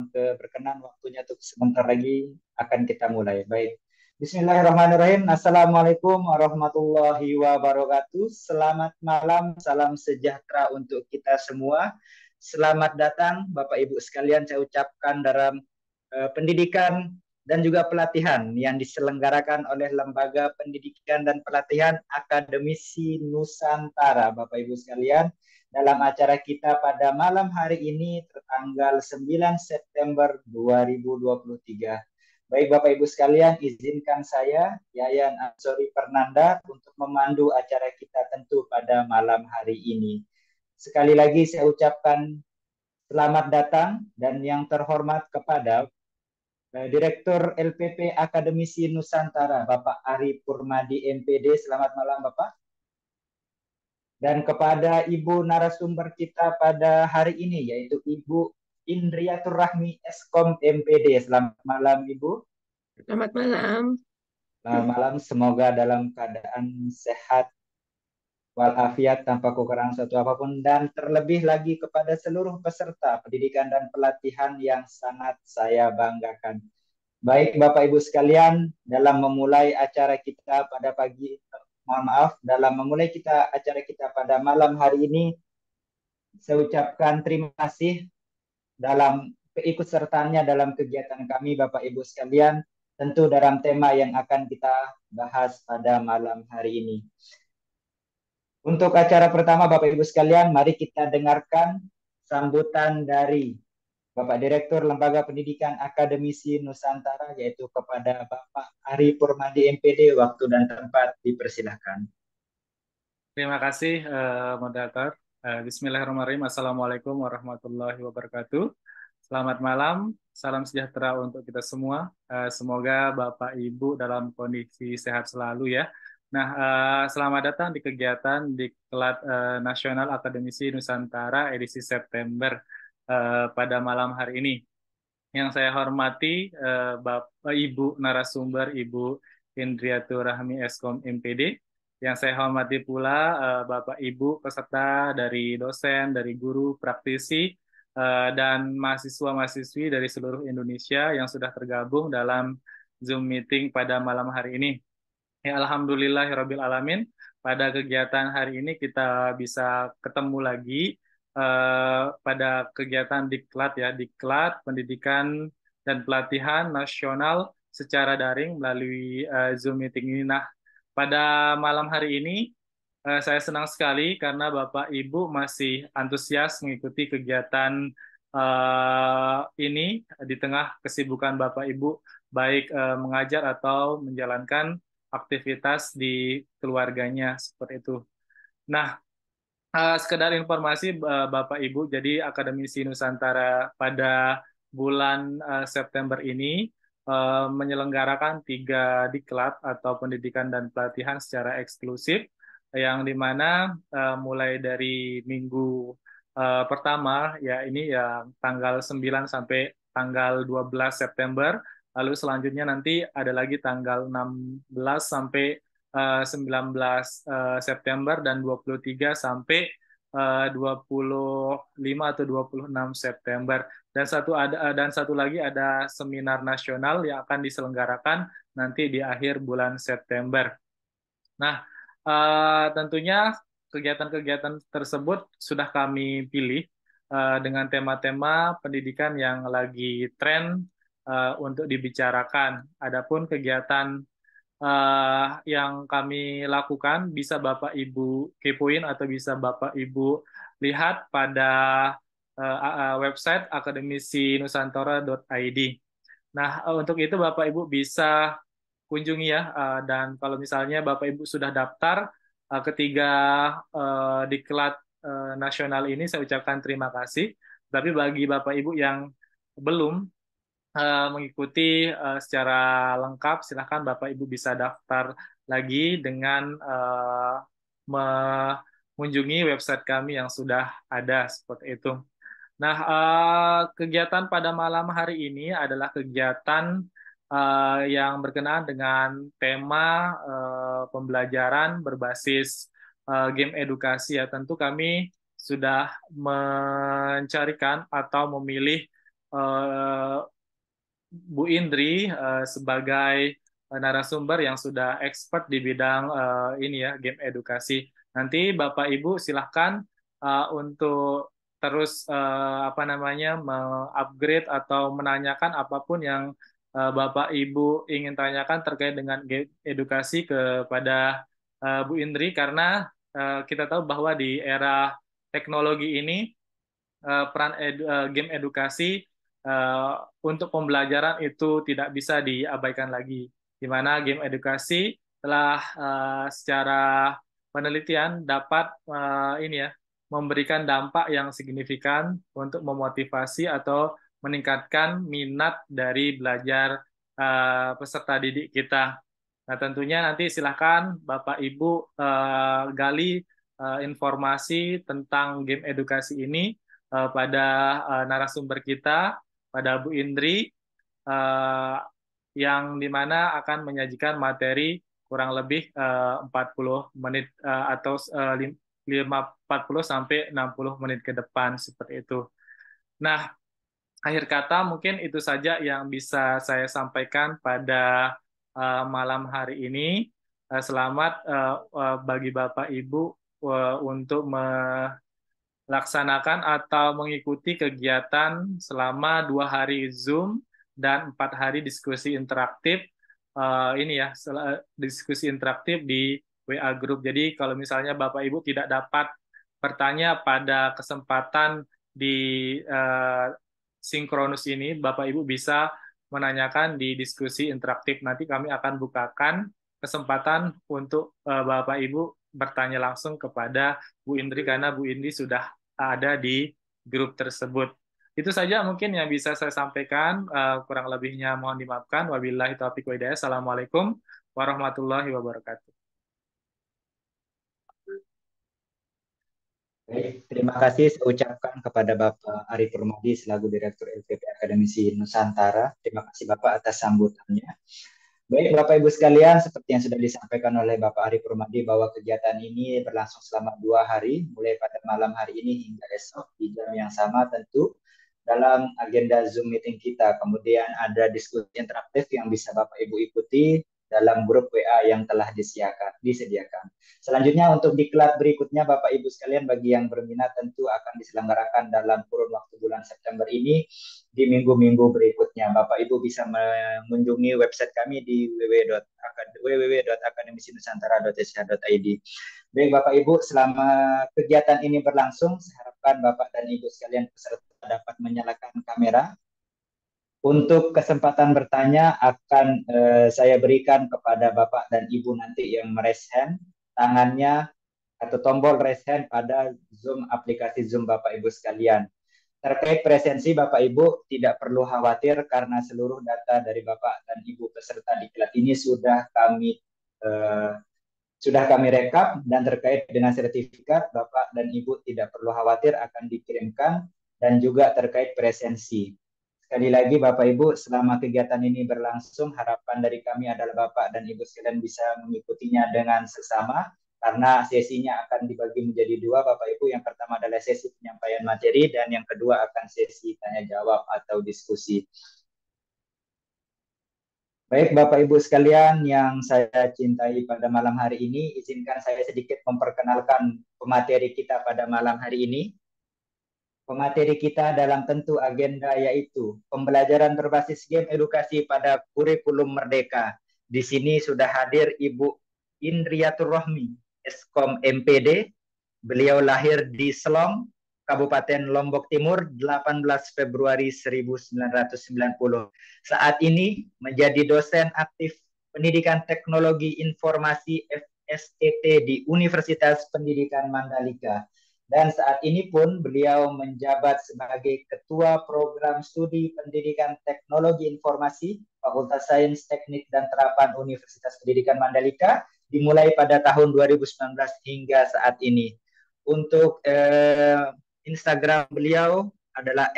berkenan waktunya untuk sebentar lagi akan kita mulai. Baik. Bismillahirrahmanirrahim. Assalamualaikum warahmatullahi wabarakatuh. Selamat malam, salam sejahtera untuk kita semua. Selamat datang Bapak Ibu sekalian, saya ucapkan dalam pendidikan dan juga pelatihan yang diselenggarakan oleh Lembaga Pendidikan dan Pelatihan Akademisi Nusantara. Bapak Ibu sekalian, dalam acara kita pada malam hari ini tertanggal 9 September 2023. Baik Bapak Ibu sekalian, izinkan saya, Yayan Ansori Fernanda, untuk memandu acara kita tentu pada malam hari ini. Sekali lagi saya ucapkan selamat datang dan yang terhormat kepada Direktur LPP Akademisi Nusantara, Bapak Ari Purmadi MPD. Selamat malam Bapak. Dan kepada Ibu narasumber kita pada hari ini, yaitu Ibu Indriatur Rahmi Eskom MPD. Selamat malam Ibu. Selamat malam. Selamat malam, semoga dalam keadaan sehat walafiat tanpa kekurangan suatu apapun, dan terlebih lagi kepada seluruh peserta pendidikan dan pelatihan yang sangat saya banggakan. Baik Bapak Ibu sekalian, dalam memulai acara kita pada dalam memulai acara kita pada malam hari ini, saya ucapkan terima kasih dalam keikutsertaannya dalam kegiatan kami Bapak Ibu sekalian, tentu dalam tema yang akan kita bahas pada malam hari ini. Untuk acara pertama Bapak Ibu sekalian, mari kita dengarkan sambutan dari Bapak Direktur Lembaga Pendidikan Akademisi Nusantara, yaitu kepada Bapak Ari Purmadi MPD. Waktu dan tempat dipersilahkan. Terima kasih, moderator. Bismillahirrahmanirrahim. Assalamualaikum warahmatullahi wabarakatuh. Selamat malam, salam sejahtera untuk kita semua. Semoga Bapak Ibu dalam kondisi sehat selalu ya. Nah, selamat datang di kegiatan Diklat Nasional Akademisi Nusantara edisi September pada malam hari ini. Yang saya hormati Bapak Ibu narasumber, Ibu Indriatur Rahmi Eskom MPD. Yang saya hormati pula Bapak Ibu peserta dari dosen, dari guru, praktisi, dan mahasiswa-mahasiswi dari seluruh Indonesia yang sudah tergabung dalam Zoom meeting pada malam hari ini. Ya, alhamdulillahirabbil alamin. Pada kegiatan hari ini kita bisa ketemu lagi pada kegiatan Diklat ya, Diklat Pendidikan dan Pelatihan Nasional secara daring melalui Zoom meeting ini. Nah, pada malam hari ini saya senang sekali karena Bapak Ibu masih antusias mengikuti kegiatan ini di tengah kesibukan Bapak Ibu baik mengajar atau menjalankan aktivitas di keluarganya seperti itu. Nah, sekedar informasi Bapak Ibu, jadi Akademisi Nusantara pada bulan September ini menyelenggarakan 3 diklat atau pendidikan dan pelatihan secara eksklusif, yang dimana mulai dari minggu pertama ya ini ya tanggal 9 sampai tanggal 12 September. Lalu selanjutnya nanti ada lagi tanggal 16 sampai 19 September dan 23 sampai 25 atau 26 September. Dan satu lagi ada seminar nasional yang akan diselenggarakan nanti di akhir bulan September. Nah, tentunya kegiatan-kegiatan tersebut sudah kami pilih dengan tema-tema pendidikan yang lagi tren untuk dibicarakan. Adapun kegiatan yang kami lakukan bisa Bapak Ibu kepoin atau bisa Bapak Ibu lihat pada website akademisinusantara.id. Nah, untuk itu Bapak Ibu bisa kunjungi ya, dan kalau misalnya Bapak Ibu sudah daftar ketiga diklat nasional ini, saya ucapkan terima kasih. Tapi bagi Bapak Ibu yang belum mengikuti secara lengkap, silahkan Bapak Ibu bisa daftar lagi dengan mengunjungi website kami yang sudah ada seperti itu. Nah, kegiatan pada malam hari ini adalah kegiatan yang berkenaan dengan tema pembelajaran berbasis game edukasi ya. Tentu kami sudah mencarikan atau memilih Bu Indri sebagai narasumber yang sudah expert di bidang ini ya, game edukasi. Nanti Bapak Ibu silahkan untuk terus apa namanya mengupgrade atau menanyakan apapun yang Bapak Ibu ingin tanyakan terkait dengan game edukasi kepada Bu Indri, karena kita tahu bahwa di era teknologi ini peran game edukasi uh, untuk pembelajaran itu tidak bisa diabaikan lagi, di mana game edukasi telah secara penelitian dapat ini ya memberikan dampak yang signifikan untuk memotivasi atau meningkatkan minat dari belajar peserta didik kita. Nah, tentunya nanti silahkan Bapak Ibu gali informasi tentang game edukasi ini pada narasumber kita, pada Bu Indri, uh, yang dimana akan menyajikan materi kurang lebih 40 menit atau 40 sampai 60 menit ke depan, seperti itu. Nah, akhir kata mungkin itu saja yang bisa saya sampaikan pada malam hari ini. Selamat bagi Bapak Ibu untuk laksanakan atau mengikuti kegiatan selama 2 hari Zoom dan 4 hari diskusi interaktif ini ya diskusi interaktif di WA Group. Jadi kalau misalnya Bapak Ibu tidak dapat bertanya pada kesempatan di sinkronus ini, Bapak Ibu bisa menanyakan di diskusi interaktif. Nanti kami akan bukakan kesempatan untuk Bapak Ibu bertanya langsung kepada Bu Indri, karena Bu Indri sudah ada di grup tersebut. Itu saja mungkin yang bisa saya sampaikan. Kurang lebihnya mohon dimaafkan. Wabillahi taufiq wa hidayah. Assalamualaikum warahmatullahi wabarakatuh. Baik, terima kasih saya ucapkan kepada Bapak Ari Permadi selaku Direktur LPP Akademisi Nusantara. Terima kasih Bapak atas sambutannya. Baik, Bapak Ibu sekalian, seperti yang sudah disampaikan oleh Bapak Ari Permadi bahwa kegiatan ini berlangsung selama 2 hari, mulai pada malam hari ini hingga esok di jam yang sama tentu dalam agenda Zoom meeting kita. Kemudian ada diskusi interaktif yang bisa Bapak Ibu ikuti dalam grup WA yang telah disediakan. Selanjutnya untuk diklat berikutnya Bapak Ibu sekalian, bagi yang berminat tentu akan diselenggarakan dalam kurun waktu bulan September ini di minggu-minggu berikutnya. Bapak Ibu bisa mengunjungi website kami di www.akademisinusantara.sh.id. Baik Bapak Ibu, selama kegiatan ini berlangsung, saya harapkan Bapak dan Ibu sekalian peserta dapat menyalakan kamera. Untuk kesempatan bertanya akan saya berikan kepada Bapak dan Ibu nanti yang meraise hand tangannya atau tombol raise hand pada Zoom, aplikasi Zoom Bapak Ibu sekalian. Terkait presensi Bapak Ibu tidak perlu khawatir karena seluruh data dari Bapak dan Ibu peserta diklat ini sudah kami rekap, dan terkait dengan sertifikat Bapak dan Ibu tidak perlu khawatir akan dikirimkan, dan juga terkait presensi. Sekali lagi Bapak Ibu, selama kegiatan ini berlangsung, harapan dari kami adalah Bapak dan Ibu sekalian bisa mengikutinya dengan seksama, karena sesinya akan dibagi menjadi 2 Bapak Ibu. Yang pertama adalah sesi penyampaian materi, dan yang kedua akan sesi tanya jawab atau diskusi. Baik Bapak Ibu sekalian yang saya cintai pada malam hari ini, izinkan saya sedikit memperkenalkan pemateri kita pada malam hari ini. Pemateri kita dalam tentu agenda yaitu pembelajaran berbasis game edukasi pada kurikulum merdeka. Di sini sudah hadir Ibu Indriyatur Rohmi, Eskom MPD. Beliau lahir di Selong, Kabupaten Lombok Timur, 18 Februari 1990. Saat ini menjadi dosen aktif Pendidikan Teknologi Informasi FSTT di Universitas Pendidikan Mandalika. Dan saat ini pun beliau menjabat sebagai Ketua Program Studi Pendidikan Teknologi Informasi Fakultas Sains Teknik dan Terapan Universitas Pendidikan Mandalika dimulai pada tahun 2019 hingga saat ini. Untuk Instagram beliau adalah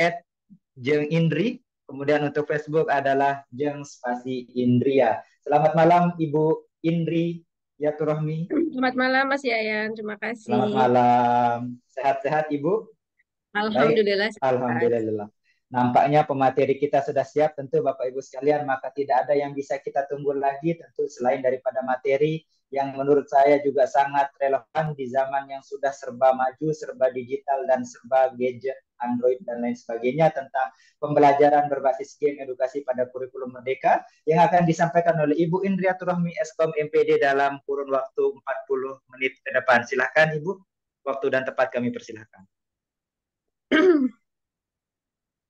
@jengindri, kemudian untuk Facebook adalah jeng_indria. Selamat malam Ibu Indri Yatur Rohmi. Selamat malam Mas Yayan, terima kasih. Selamat malam. Sehat-sehat Ibu? Alhamdulillah. Baik, alhamdulillah. Nampaknya pemateri kita sudah siap, tentu Bapak Ibu sekalian, maka tidak ada yang bisa kita tunggu lagi, tentu selain daripada materi yang menurut saya juga sangat relevan di zaman yang sudah serba maju, serba digital, dan serba gadget, Android, dan lain sebagainya, tentang pembelajaran berbasis game edukasi pada kurikulum Merdeka, yang akan disampaikan oleh Ibu Indriatur Rahmi Eskom MPD dalam kurun waktu 40 menit ke depan. Silahkan Ibu, waktu dan tempat kami persilahkan.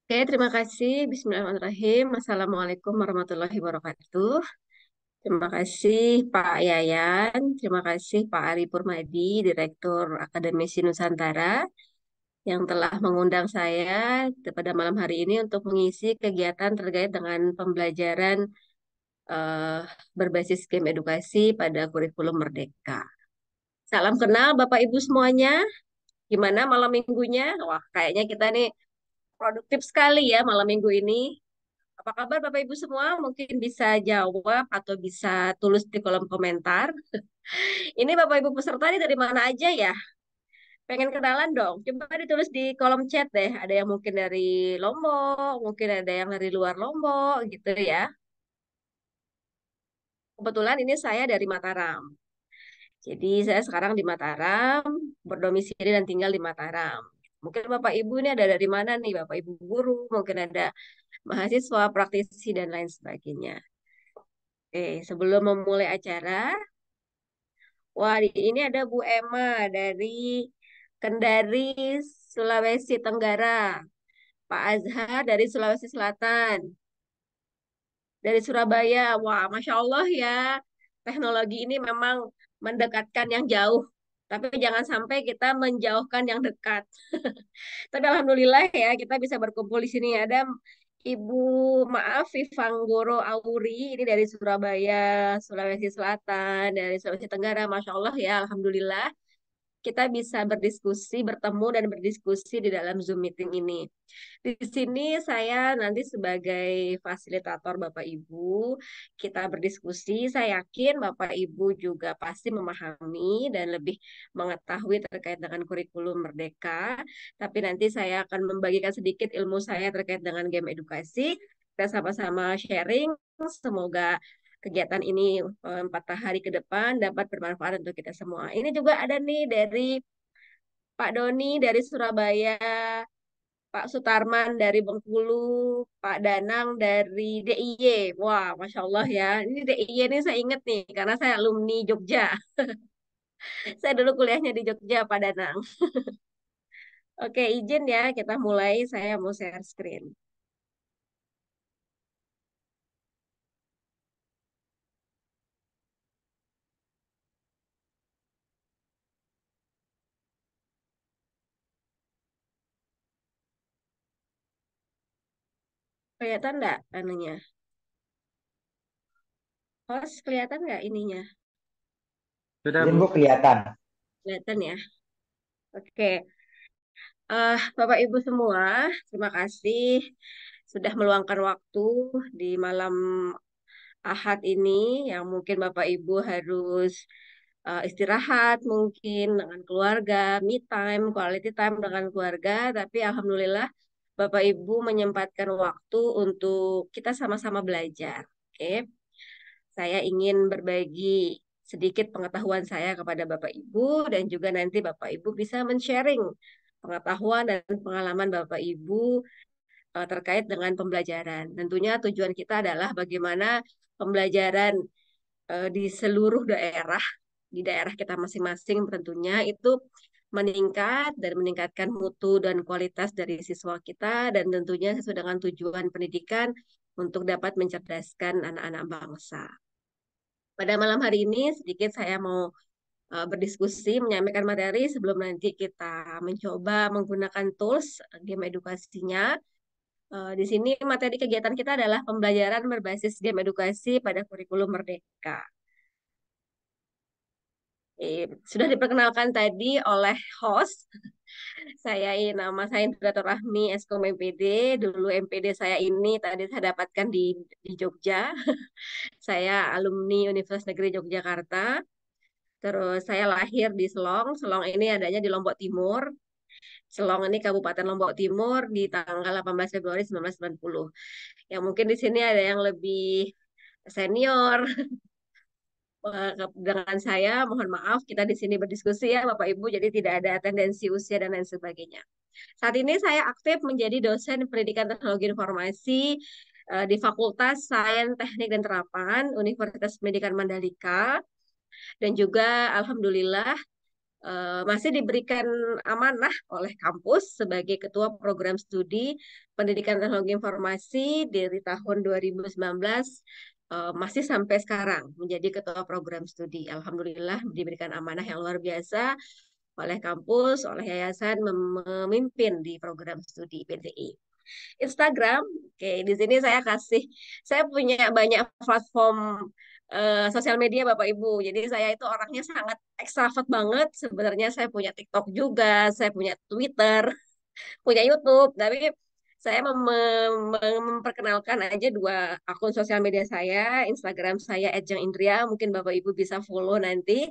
Oke, terima kasih. Bismillahirrahmanirrahim. Assalamualaikum warahmatullahi wabarakatuh. Terima kasih Pak Yayan, terima kasih Pak Ari Purmadi, Direktur Akademisi Nusantara, yang telah mengundang saya pada malam hari ini untuk mengisi kegiatan terkait dengan pembelajaran eh, berbasis game edukasi pada kurikulum Merdeka. Salam kenal Bapak Ibu semuanya. Gimana malam minggunya? Wah, kayaknya kita nih produktif sekali ya malam minggu ini. Apa kabar Bapak Ibu semua? Mungkin bisa jawab atau bisa tulis di kolom komentar. Ini Bapak Ibu peserta ini dari mana aja ya? Pengen kenalan dong. Coba ditulis di kolom chat deh. Ada yang mungkin dari Lombok, mungkin ada yang dari luar Lombok gitu ya. Kebetulan ini saya dari Mataram. Jadi saya sekarang di Mataram, berdomisili dan tinggal di Mataram. Mungkin Bapak Ibu ini ada dari mana nih? Bapak Ibu guru, mungkin ada mahasiswa, praktisi, dan lain sebagainya. Oke, sebelum memulai acara, wah ini ada Bu Emma dari Kendari, Sulawesi Tenggara. Pak Azhar dari Sulawesi Selatan. Dari Surabaya. Wah, Masya Allah ya. Teknologi ini memang mendekatkan yang jauh. Tapi jangan sampai kita menjauhkan yang dekat. Tapi Alhamdulillah ya, kita bisa berkumpul di sini. Ada Ibu, maaf, Vivanggoro Auri, ini dari Surabaya, Sulawesi Selatan, dari Sulawesi Tenggara. Masya Allah ya, Alhamdulillah. Kita bisa berdiskusi, bertemu dan berdiskusi di dalam Zoom meeting ini. Di sini saya nanti sebagai fasilitator Bapak Ibu, kita berdiskusi. Saya yakin Bapak Ibu juga pasti memahami dan lebih mengetahui terkait dengan kurikulum Merdeka. Tapi nanti saya akan membagikan sedikit ilmu saya terkait dengan game edukasi. Kita sama-sama sharing. Semoga kegiatan ini 4 hari ke depan dapat bermanfaat untuk kita semua. Ini juga ada nih dari Pak Doni dari Surabaya, Pak Sutarman dari Bengkulu, Pak Danang dari DIY. Wah, Masya Allah ya. Ini DIY ini saya ingat nih, karena saya alumni Jogja. Saya dulu kuliahnya di Jogja, Pak Danang. Oke, izin ya, kita mulai. Saya mau share screen. Kelihatan nggak anunya? Host, kelihatan nggak ininya? Sudah, Izin Bu. Bu, kelihatan. Kelihatan ya? Oke. Bapak Ibu semua, terima kasih sudah meluangkan waktu di malam Ahad ini yang mungkin Bapak Ibu harus istirahat mungkin dengan keluarga, me time, quality time dengan keluarga, tapi alhamdulillah Bapak Ibu menyempatkan waktu untuk kita sama-sama belajar. Oke, saya ingin berbagi sedikit pengetahuan saya kepada Bapak Ibu dan juga nanti Bapak Ibu bisa men-sharing pengetahuan dan pengalaman Bapak Ibu terkait dengan pembelajaran. Tentunya tujuan kita adalah bagaimana pembelajaran di seluruh daerah, di daerah kita masing-masing tentunya itu meningkat dan meningkatkan mutu dan kualitas dari siswa kita dan tentunya sesuai dengan tujuan pendidikan untuk dapat mencerdaskan anak-anak bangsa. Pada malam hari ini sedikit saya mau berdiskusi, menyampaikan materi sebelum nanti kita mencoba menggunakan tools game edukasinya. Di sini materi kegiatan kita adalah pembelajaran berbasis game edukasi pada kurikulum Merdeka. Sudah diperkenalkan tadi oleh host. Nama saya Indra Rahmi, Eskom MPD. Dulu MPD saya ini tadi saya dapatkan di Jogja. Saya alumni Universitas Negeri Yogyakarta. Terus saya lahir di Selong. Selong ini adanya di Lombok Timur. Celong ini Kabupaten Lombok Timur di tanggal 18 Februari 1990. Yang mungkin di sini ada yang lebih senior dengan saya, mohon maaf kita di sini berdiskusi ya Bapak Ibu, jadi tidak ada tendensi usia dan lain sebagainya. Saat ini saya aktif menjadi dosen pendidikan teknologi informasi di Fakultas Sains Teknik dan Terapan Universitas Pendidikan Mandalika, dan juga alhamdulillah masih diberikan amanah oleh kampus sebagai Ketua Program Studi Pendidikan Teknologi Informasi dari tahun 2019 masih sampai sekarang menjadi Ketua Program Studi. Alhamdulillah diberikan amanah yang luar biasa oleh kampus, oleh yayasan memimpin di program studi PTI. Instagram, oke, di sini saya punya banyak platform sosial media Bapak Ibu. Jadi saya itu orangnya sangat ekstrovert banget. Sebenarnya saya punya TikTok juga, saya punya Twitter, punya YouTube, tapi saya memperkenalkan aja dua akun sosial media saya, Instagram saya @jangindria, mungkin Bapak Ibu bisa follow nanti,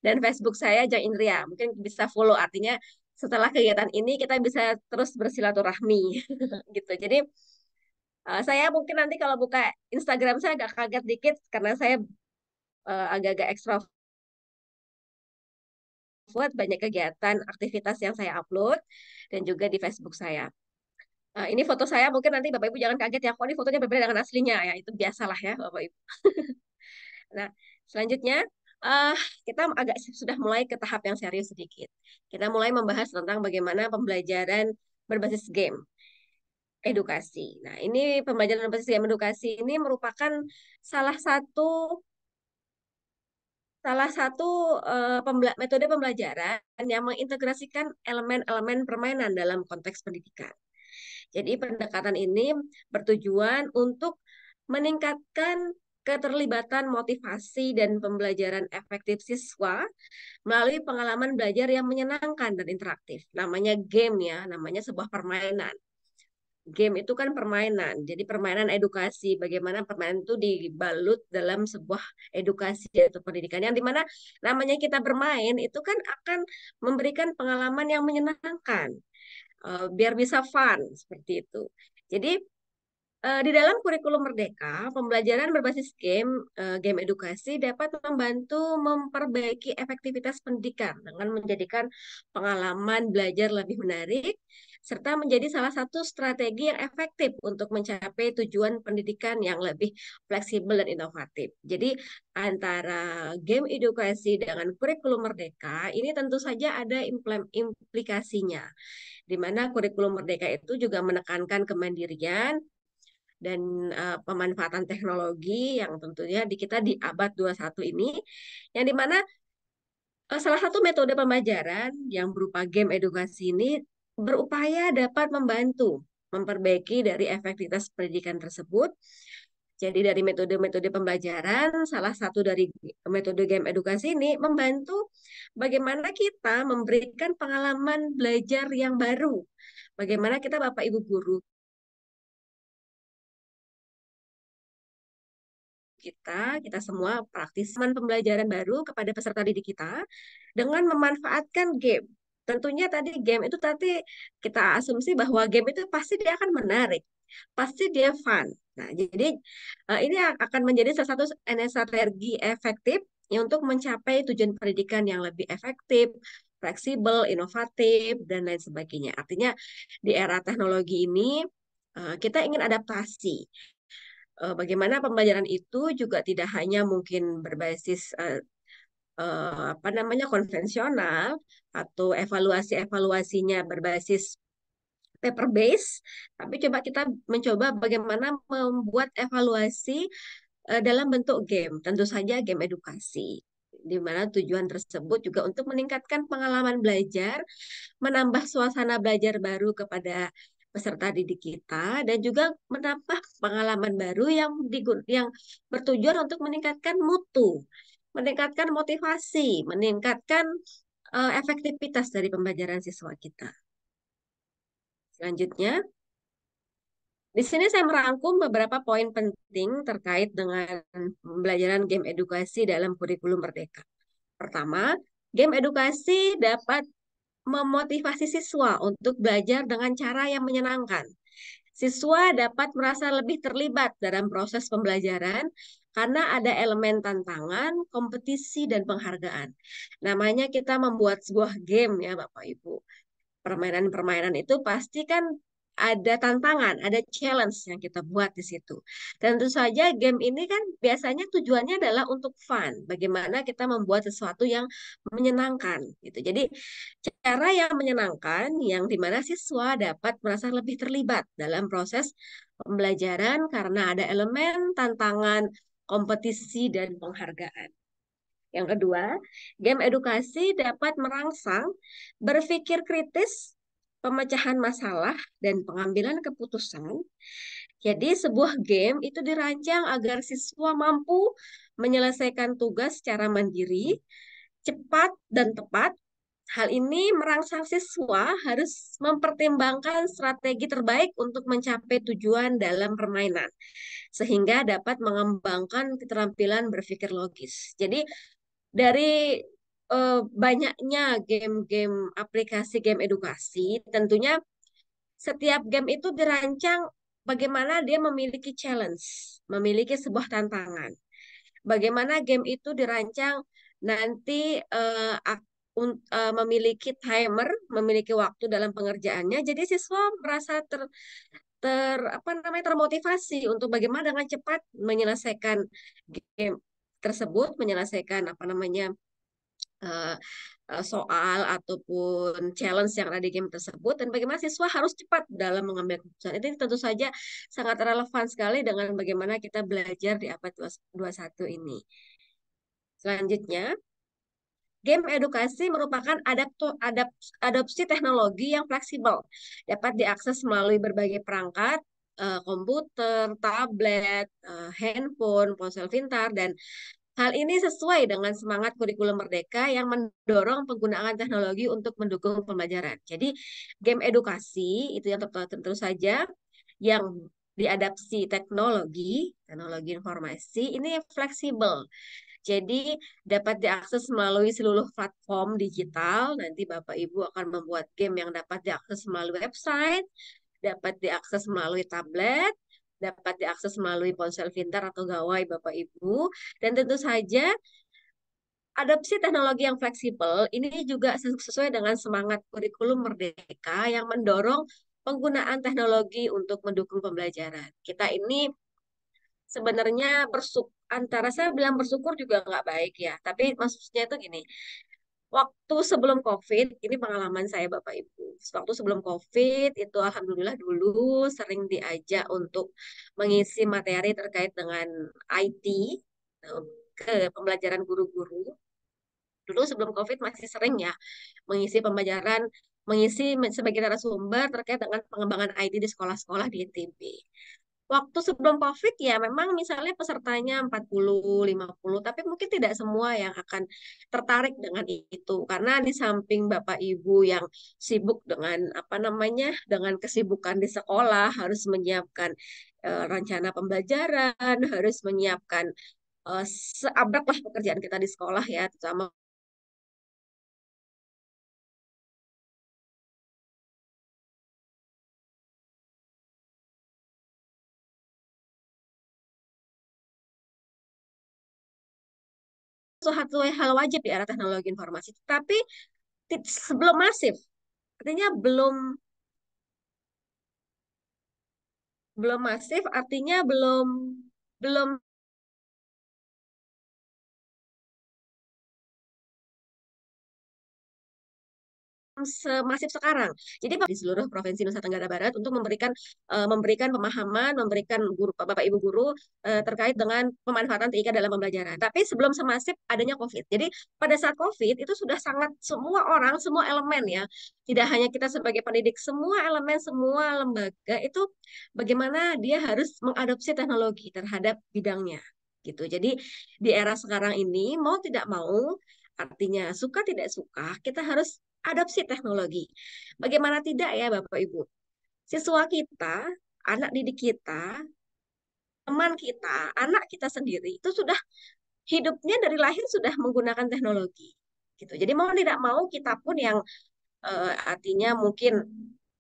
dan Facebook saya Jang Indria, mungkin bisa follow, artinya setelah kegiatan ini kita bisa terus bersilaturahmi gitu. Jadi saya mungkin nanti kalau buka Instagram saya agak kaget dikit karena saya agak-agak ekstrovert, banyak kegiatan, aktivitas yang saya upload, dan juga di Facebook saya. Ini foto saya, mungkin nanti Bapak Ibu jangan kaget ya, kok ini fotonya berbeda dengan aslinya ya, itu biasalah ya Bapak Ibu. Nah, selanjutnya uh, kita sudah mulai ke tahap yang serius sedikit. Kita mulai membahas tentang bagaimana pembelajaran berbasis game edukasi. Nah, ini pembelajaran berbasis game edukasi ini merupakan salah satu salah satu metode pembelajaran yang mengintegrasikan elemen-elemen permainan dalam konteks pendidikan. Jadi pendekatan ini bertujuan untuk meningkatkan keterlibatan motivasi dan pembelajaran efektif siswa melalui pengalaman belajar yang menyenangkan dan interaktif. Namanya game ya, namanya sebuah permainan. Game itu kan permainan, jadi permainan edukasi. Bagaimana permainan itu dibalut dalam sebuah edukasi atau pendidikan, yang dimana namanya kita bermain itu kan akan memberikan pengalaman yang menyenangkan, biar bisa fun seperti itu. Jadi di dalam kurikulum Merdeka, pembelajaran berbasis game edukasi dapat membantu memperbaiki efektivitas pendidikan dengan menjadikan pengalaman belajar lebih menarik, serta menjadi salah satu strategi yang efektif untuk mencapai tujuan pendidikan yang lebih fleksibel dan inovatif. Jadi antara game edukasi dengan kurikulum Merdeka ini tentu saja ada implikasinya, di mana kurikulum Merdeka itu juga menekankan kemandirian dan pemanfaatan teknologi yang tentunya kita di abad 21 ini, yang dimana salah satu metode pembelajaran yang berupa game edukasi ini berupaya dapat membantu memperbaiki dari efektivitas pendidikan tersebut. Jadi dari metode-metode pembelajaran, salah satu dari metode game edukasi ini membantu bagaimana kita memberikan pengalaman belajar yang baru. Bagaimana kita Bapak Ibu guru kita semua praktisian pembelajaran baru kepada peserta didik kita dengan memanfaatkan game. Tentunya tadi game itu tadi kita asumsi bahwa game itu pasti dia akan menarik, pasti dia fun. Nah, jadi ini akan menjadi salah satu strategi efektif untuk mencapai tujuan pendidikan yang lebih efektif, fleksibel, inovatif, dan lain sebagainya. Artinya di era teknologi ini kita ingin adaptasi. Bagaimana pembelajaran itu juga tidak hanya mungkin berbasis apa namanya konvensional atau evaluasinya berbasis paper base, tapi coba kita mencoba bagaimana membuat evaluasi dalam bentuk game, tentu saja game edukasi, di mana tujuan tersebut juga untuk meningkatkan pengalaman belajar, menambah suasana belajar baru kepada peserta didik kita, dan juga menambah pengalaman baru yang bertujuan untuk meningkatkan mutu, meningkatkan motivasi, meningkatkan efektivitas dari pembelajaran siswa kita. Selanjutnya, di sini saya merangkum beberapa poin penting terkait dengan pembelajaran game edukasi dalam kurikulum Merdeka. Pertama, game edukasi dapat memotivasi siswa untuk belajar dengan cara yang menyenangkan. Siswa dapat merasa lebih terlibat dalam proses pembelajaran karena ada elemen tantangan, kompetisi, dan penghargaan. Namanya kita membuat sebuah game ya Bapak Ibu. Permainan-permainan itu pasti kan ada tantangan, ada challenge yang kita buat di situ. Tentu saja game ini kan biasanya tujuannya adalah untuk fun. Bagaimana kita membuat sesuatu yang menyenangkan gitu. Jadi cara yang menyenangkan yang dimana siswa dapat merasa lebih terlibat dalam proses pembelajaran karena ada elemen tantangan, kompetisi, dan penghargaan. Yang kedua, game edukasi dapat merangsang berpikir kritis, pemecahan masalah, dan pengambilan keputusan. Jadi, sebuah game itu dirancang agar siswa mampu menyelesaikan tugas secara mandiri, cepat, dan tepat. Hal ini merangsang siswa harus mempertimbangkan strategi terbaik untuk mencapai tujuan dalam permainan, sehingga dapat mengembangkan keterampilan berpikir logis. Jadi, dari banyaknya game-game aplikasi game edukasi, tentunya setiap game itu dirancang bagaimana dia memiliki challenge, memiliki sebuah tantangan. Bagaimana game itu dirancang nanti memiliki timer, memiliki waktu dalam pengerjaannya. Jadi siswa merasa apa namanya termotivasi untuk bagaimana dengan cepat menyelesaikan game tersebut, menyelesaikan apa namanya eh, soal ataupun challenge yang ada di game tersebut dan bagaimana siswa harus cepat dalam mengambil keputusan. Itu tentu saja sangat relevan sekali dengan bagaimana kita belajar di abad 21 ini. Selanjutnya, game edukasi merupakan adopsi teknologi yang fleksibel, dapat diakses melalui berbagai perangkat, komputer, tablet, handphone, ponsel pintar, dan hal ini sesuai dengan semangat kurikulum Merdeka yang mendorong penggunaan teknologi untuk mendukung pembelajaran. Jadi, game edukasi itu yang tentu saja yang diadaptasi teknologi informasi ini fleksibel. Jadi dapat diakses melalui seluruh platform digital. Nanti Bapak Ibu akan membuat game yang dapat diakses melalui website, dapat diakses melalui tablet, dapat diakses melalui ponsel pintar atau gawai Bapak Ibu. Dan tentu saja adopsi teknologi yang fleksibel ini juga sesuai dengan semangat kurikulum Merdeka yang mendorong penggunaan teknologi untuk mendukung pembelajaran. Kita ini sebenarnya antara saya bilang bersyukur juga nggak baik ya, tapi maksudnya itu gini, waktu sebelum COVID, ini pengalaman saya Bapak Ibu, waktu sebelum COVID itu Alhamdulillah dulu sering diajak untuk mengisi materi terkait dengan IT ke pembelajaran guru-guru. Dulu sebelum COVID masih sering ya mengisi pembelajaran, mengisi sebagai narasumber terkait dengan pengembangan IT di sekolah-sekolah di ITB. Waktu sebelum COVID ya memang misalnya pesertanya 40, 50, tapi mungkin tidak semua yang akan tertarik dengan itu. Karena di samping Bapak Ibu yang sibuk dengan apa namanya, dengan kesibukan di sekolah, harus menyiapkan rencana pembelajaran, harus menyiapkan seabrek lah pekerjaan kita di sekolah ya, terutama suatu hal wajib di era teknologi informasi. Tapi sebelum masif, artinya belum masif, artinya belum belum semasif sekarang. Jadi di seluruh provinsi Nusa Tenggara Barat untuk memberikan pemahaman, memberikan guru Bapak Ibu guru terkait dengan pemanfaatan TIK dalam pembelajaran. Tapi sebelum semasif adanya COVID. Jadi pada saat COVID itu sudah sangat semua orang, semua elemen ya, tidak hanya kita sebagai pendidik, semua elemen, semua lembaga itu bagaimana dia harus mengadopsi teknologi terhadap bidangnya gitu. Jadi di era sekarang ini mau tidak mau artinya suka tidak suka kita harus adopsi teknologi. Bagaimana tidak ya Bapak Ibu? Siswa kita, anak didik kita, teman kita, anak kita sendiri itu sudah hidupnya dari lahir sudah menggunakan teknologi. Gitu. Jadi mau tidak mau kita pun yang Artinya mungkin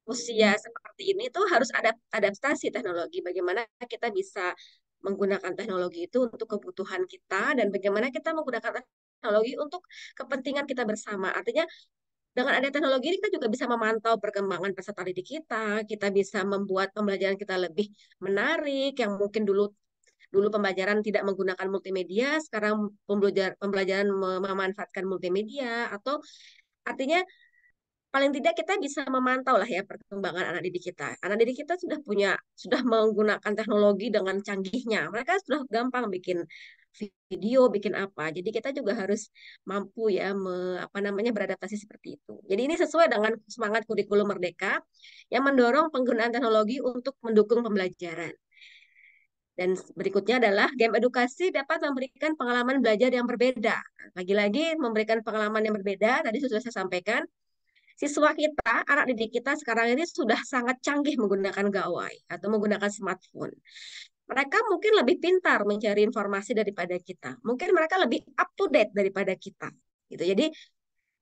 usia seperti ini tuh harus ada adaptasi teknologi. Bagaimana kita bisa menggunakan teknologi itu untuk kebutuhan kita dan bagaimana kita menggunakan teknologi untuk kepentingan kita bersama. Artinya dengan ada teknologi ini kita juga bisa memantau perkembangan peserta didik kita bisa membuat pembelajaran kita lebih menarik, yang mungkin dulu dulu pembelajaran tidak menggunakan multimedia, sekarang pembelajaran memanfaatkan multimedia, atau artinya paling tidak kita bisa memantau lah ya perkembangan anak didik kita. Anak didik kita sudah menggunakan teknologi dengan canggihnya. Mereka sudah gampang bikin video, bikin apa. Jadi kita juga harus mampu ya apa namanya beradaptasi seperti itu. Jadi ini sesuai dengan semangat kurikulum Merdeka yang mendorong penggunaan teknologi untuk mendukung pembelajaran. Dan berikutnya adalah game edukasi dapat memberikan pengalaman belajar yang berbeda. Lagi-lagi memberikan pengalaman yang berbeda, tadi sudah saya sampaikan, siswa kita, anak didik kita sekarang ini sudah sangat canggih menggunakan gawai atau menggunakan smartphone. Mereka mungkin lebih pintar mencari informasi daripada kita. Mungkin mereka lebih up to date daripada kita. Gitu. Jadi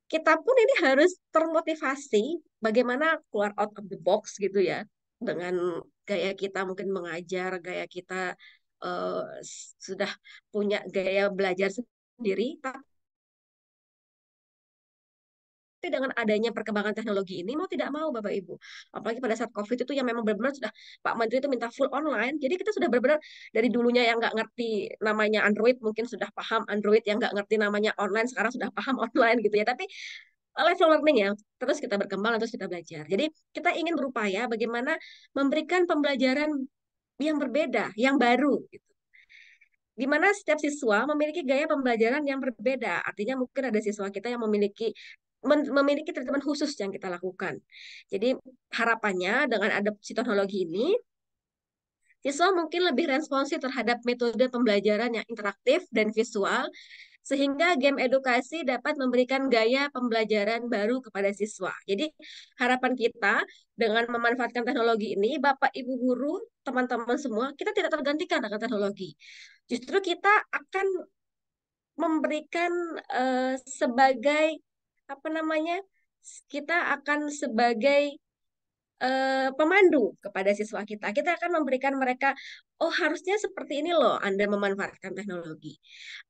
kita pun ini harus termotivasi bagaimana keluar out of the box gitu ya. Dengan gaya kita mungkin mengajar, gaya kita uh, sudah punya gaya belajar sendiri, tapi dengan adanya perkembangan teknologi ini mau tidak mau Bapak Ibu, apalagi pada saat COVID itu yang memang benar-benar sudah Pak Menteri itu minta full online, jadi kita sudah benar-benar dari dulunya yang nggak ngerti namanya Android mungkin sudah paham Android, yang nggak ngerti namanya online sekarang sudah paham online gitu ya. Tapi lifelong learning ya, terus kita berkembang terus kita belajar. Jadi kita ingin berupaya bagaimana memberikan pembelajaran yang berbeda, yang baru gitu, di mana setiap siswa memiliki gaya pembelajaran yang berbeda. Artinya mungkin ada siswa kita yang memiliki treatment khusus yang kita lakukan. Jadi harapannya dengan adopsi teknologi ini, siswa mungkin lebih responsif terhadap metode pembelajaran yang interaktif dan visual, sehingga game edukasi dapat memberikan gaya pembelajaran baru kepada siswa. Jadi harapan kita dengan memanfaatkan teknologi ini, Bapak, Ibu guru, teman-teman semua, kita tidak tergantikan dengan teknologi. Justru kita akan memberikan sebagai apa namanya, kita akan sebagai pemandu kepada siswa kita. Kita akan memberikan mereka, oh harusnya seperti ini loh Anda memanfaatkan teknologi.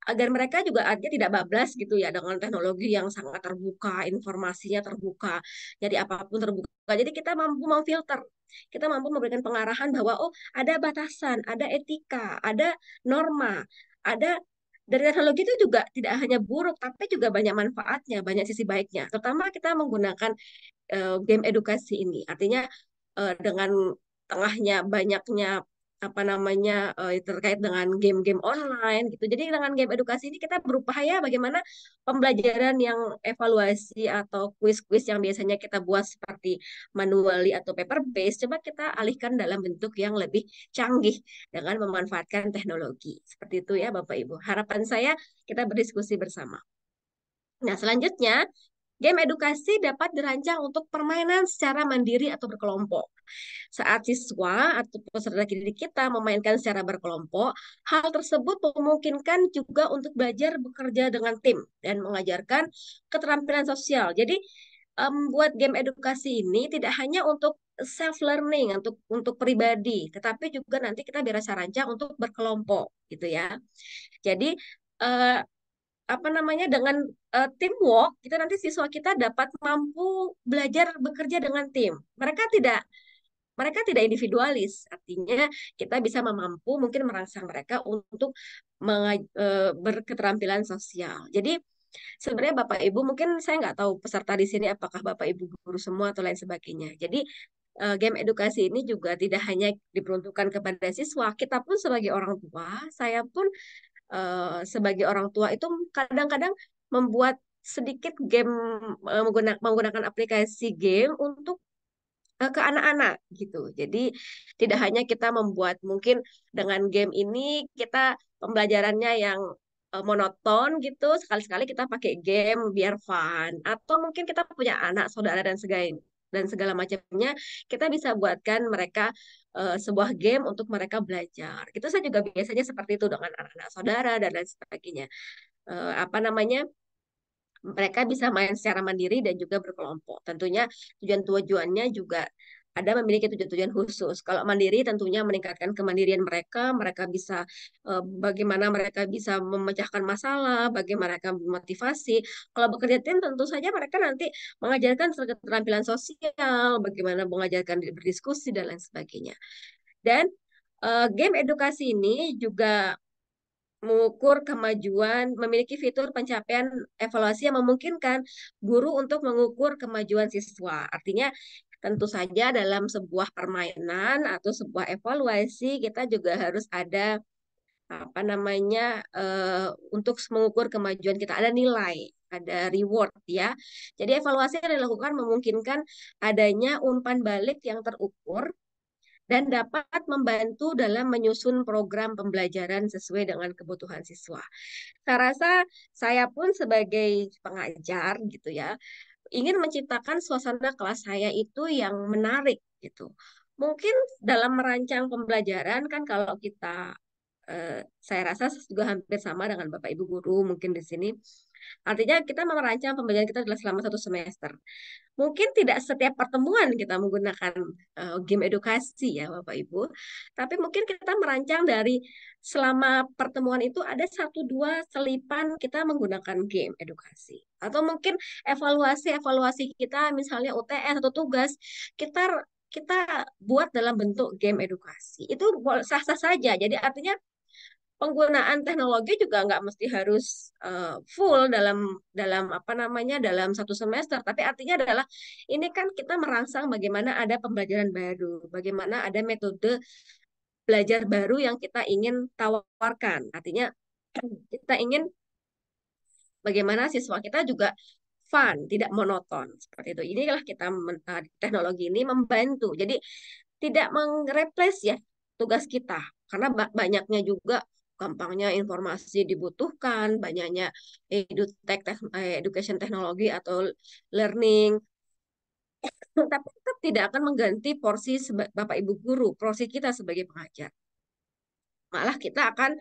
Agar mereka juga artinya tidak bablas gitu ya dengan teknologi yang sangat terbuka, informasinya terbuka, jadi apapun terbuka. Jadi kita mampu memfilter, kita mampu memberikan pengarahan bahwa oh ada batasan, ada etika, ada norma, ada dari teknologi itu juga tidak hanya buruk, tapi juga banyak manfaatnya, banyak sisi baiknya. Terutama kita menggunakan game edukasi ini. Artinya dengan tengahnya banyaknya apa namanya terkait dengan game-game online gitu. Jadi dengan game edukasi ini kita berupaya bagaimana pembelajaran yang evaluasi atau kuis-kuis yang biasanya kita buat seperti manually atau paper based, coba kita alihkan dalam bentuk yang lebih canggih dengan memanfaatkan teknologi. Seperti itu ya Bapak Ibu. Harapan saya kita berdiskusi bersama. Nah, selanjutnya, game edukasi dapat dirancang untuk permainan secara mandiri atau berkelompok. Saat siswa atau peserta didik kita memainkan secara berkelompok, hal tersebut memungkinkan juga untuk belajar bekerja dengan tim dan mengajarkan keterampilan sosial. Jadi, buat game edukasi ini tidak hanya untuk self learning untuk pribadi, tetapi juga nanti kita bisa rancang untuk berkelompok gitu ya. Jadi apa namanya dengan teamwork kita nanti siswa kita dapat mampu belajar bekerja dengan tim. Mereka tidak individualis, artinya kita bisa mampu mungkin merangsang mereka untuk berketerampilan sosial. Jadi sebenarnya Bapak Ibu mungkin saya nggak tahu peserta di sini apakah Bapak Ibu guru semua atau lain sebagainya. Jadi game edukasi ini juga tidak hanya diperuntukkan kepada siswa, kita pun sebagai orang tua, saya pun sebagai orang tua itu kadang-kadang membuat sedikit game menggunakan aplikasi game untuk ke anak-anak gitu. Jadi tidak hanya kita membuat mungkin dengan game ini kita pembelajarannya yang monoton gitu, sekali-sekali kita pakai game biar fun, atau mungkin kita punya anak, saudara dan segala macamnya, kita bisa buatkan mereka sebuah game untuk mereka belajar. Itu saya juga biasanya seperti itu dengan anak-anak saudara dan lain sebagainya. Apa namanya? Mereka bisa main secara mandiri dan juga berkelompok. Tentunya tujuan-tujuannya juga ada memiliki tujuan-tujuan khusus. Kalau mandiri tentunya meningkatkan kemandirian mereka, mereka bisa bagaimana mereka bisa memecahkan masalah, bagaimana mereka memotivasi. Kalau bekerja tim tentu saja mereka nanti mengajarkan keterampilan sosial, bagaimana mengajarkan berdiskusi dan lain sebagainya. Dan game edukasi ini juga mengukur kemajuan, memiliki fitur pencapaian evaluasi yang memungkinkan guru untuk mengukur kemajuan siswa. Artinya, tentu saja dalam sebuah permainan atau sebuah evaluasi kita juga harus ada apa namanya untuk mengukur kemajuan kita, ada nilai, ada reward ya. Jadi evaluasi yang dilakukan memungkinkan adanya umpan balik yang terukur dan dapat membantu dalam menyusun program pembelajaran sesuai dengan kebutuhan siswa. Saya rasa saya pun sebagai pengajar gitu ya, ingin menciptakan suasana kelas saya itu yang menarik gitu. Mungkin dalam merancang pembelajaran kan kalau kita saya rasa juga hampir sama dengan Bapak Ibu guru mungkin di sini. Artinya kita merancang pembelajaran kita adalah selama 1 semester. Mungkin tidak setiap pertemuan kita menggunakan game edukasi ya Bapak Ibu, tapi mungkin kita merancang dari selama pertemuan itu ada 1-2 selipan kita menggunakan game edukasi. Atau mungkin evaluasi kita misalnya UTS atau tugas kita kita buat dalam bentuk game edukasi. Itu sah-sah saja. Jadi artinya penggunaan teknologi juga nggak mesti harus full dalam dalam apa namanya dalam 1 semester, tapi artinya adalah ini kan kita merangsang bagaimana ada pembelajaran baru, bagaimana ada metode belajar baru yang kita ingin tawarkan. Artinya kita ingin bagaimana siswa kita juga fun, tidak monoton seperti itu. Inilah kita teknologi ini membantu. Jadi tidak mengreplace ya tugas kita karena banyaknya juga gampangnya informasi dibutuhkan, banyaknya education teknologi atau learning, tapi tetap tidak akan mengganti porsi Bapak Ibu guru, porsi kita sebagai pengajar. Malah kita akan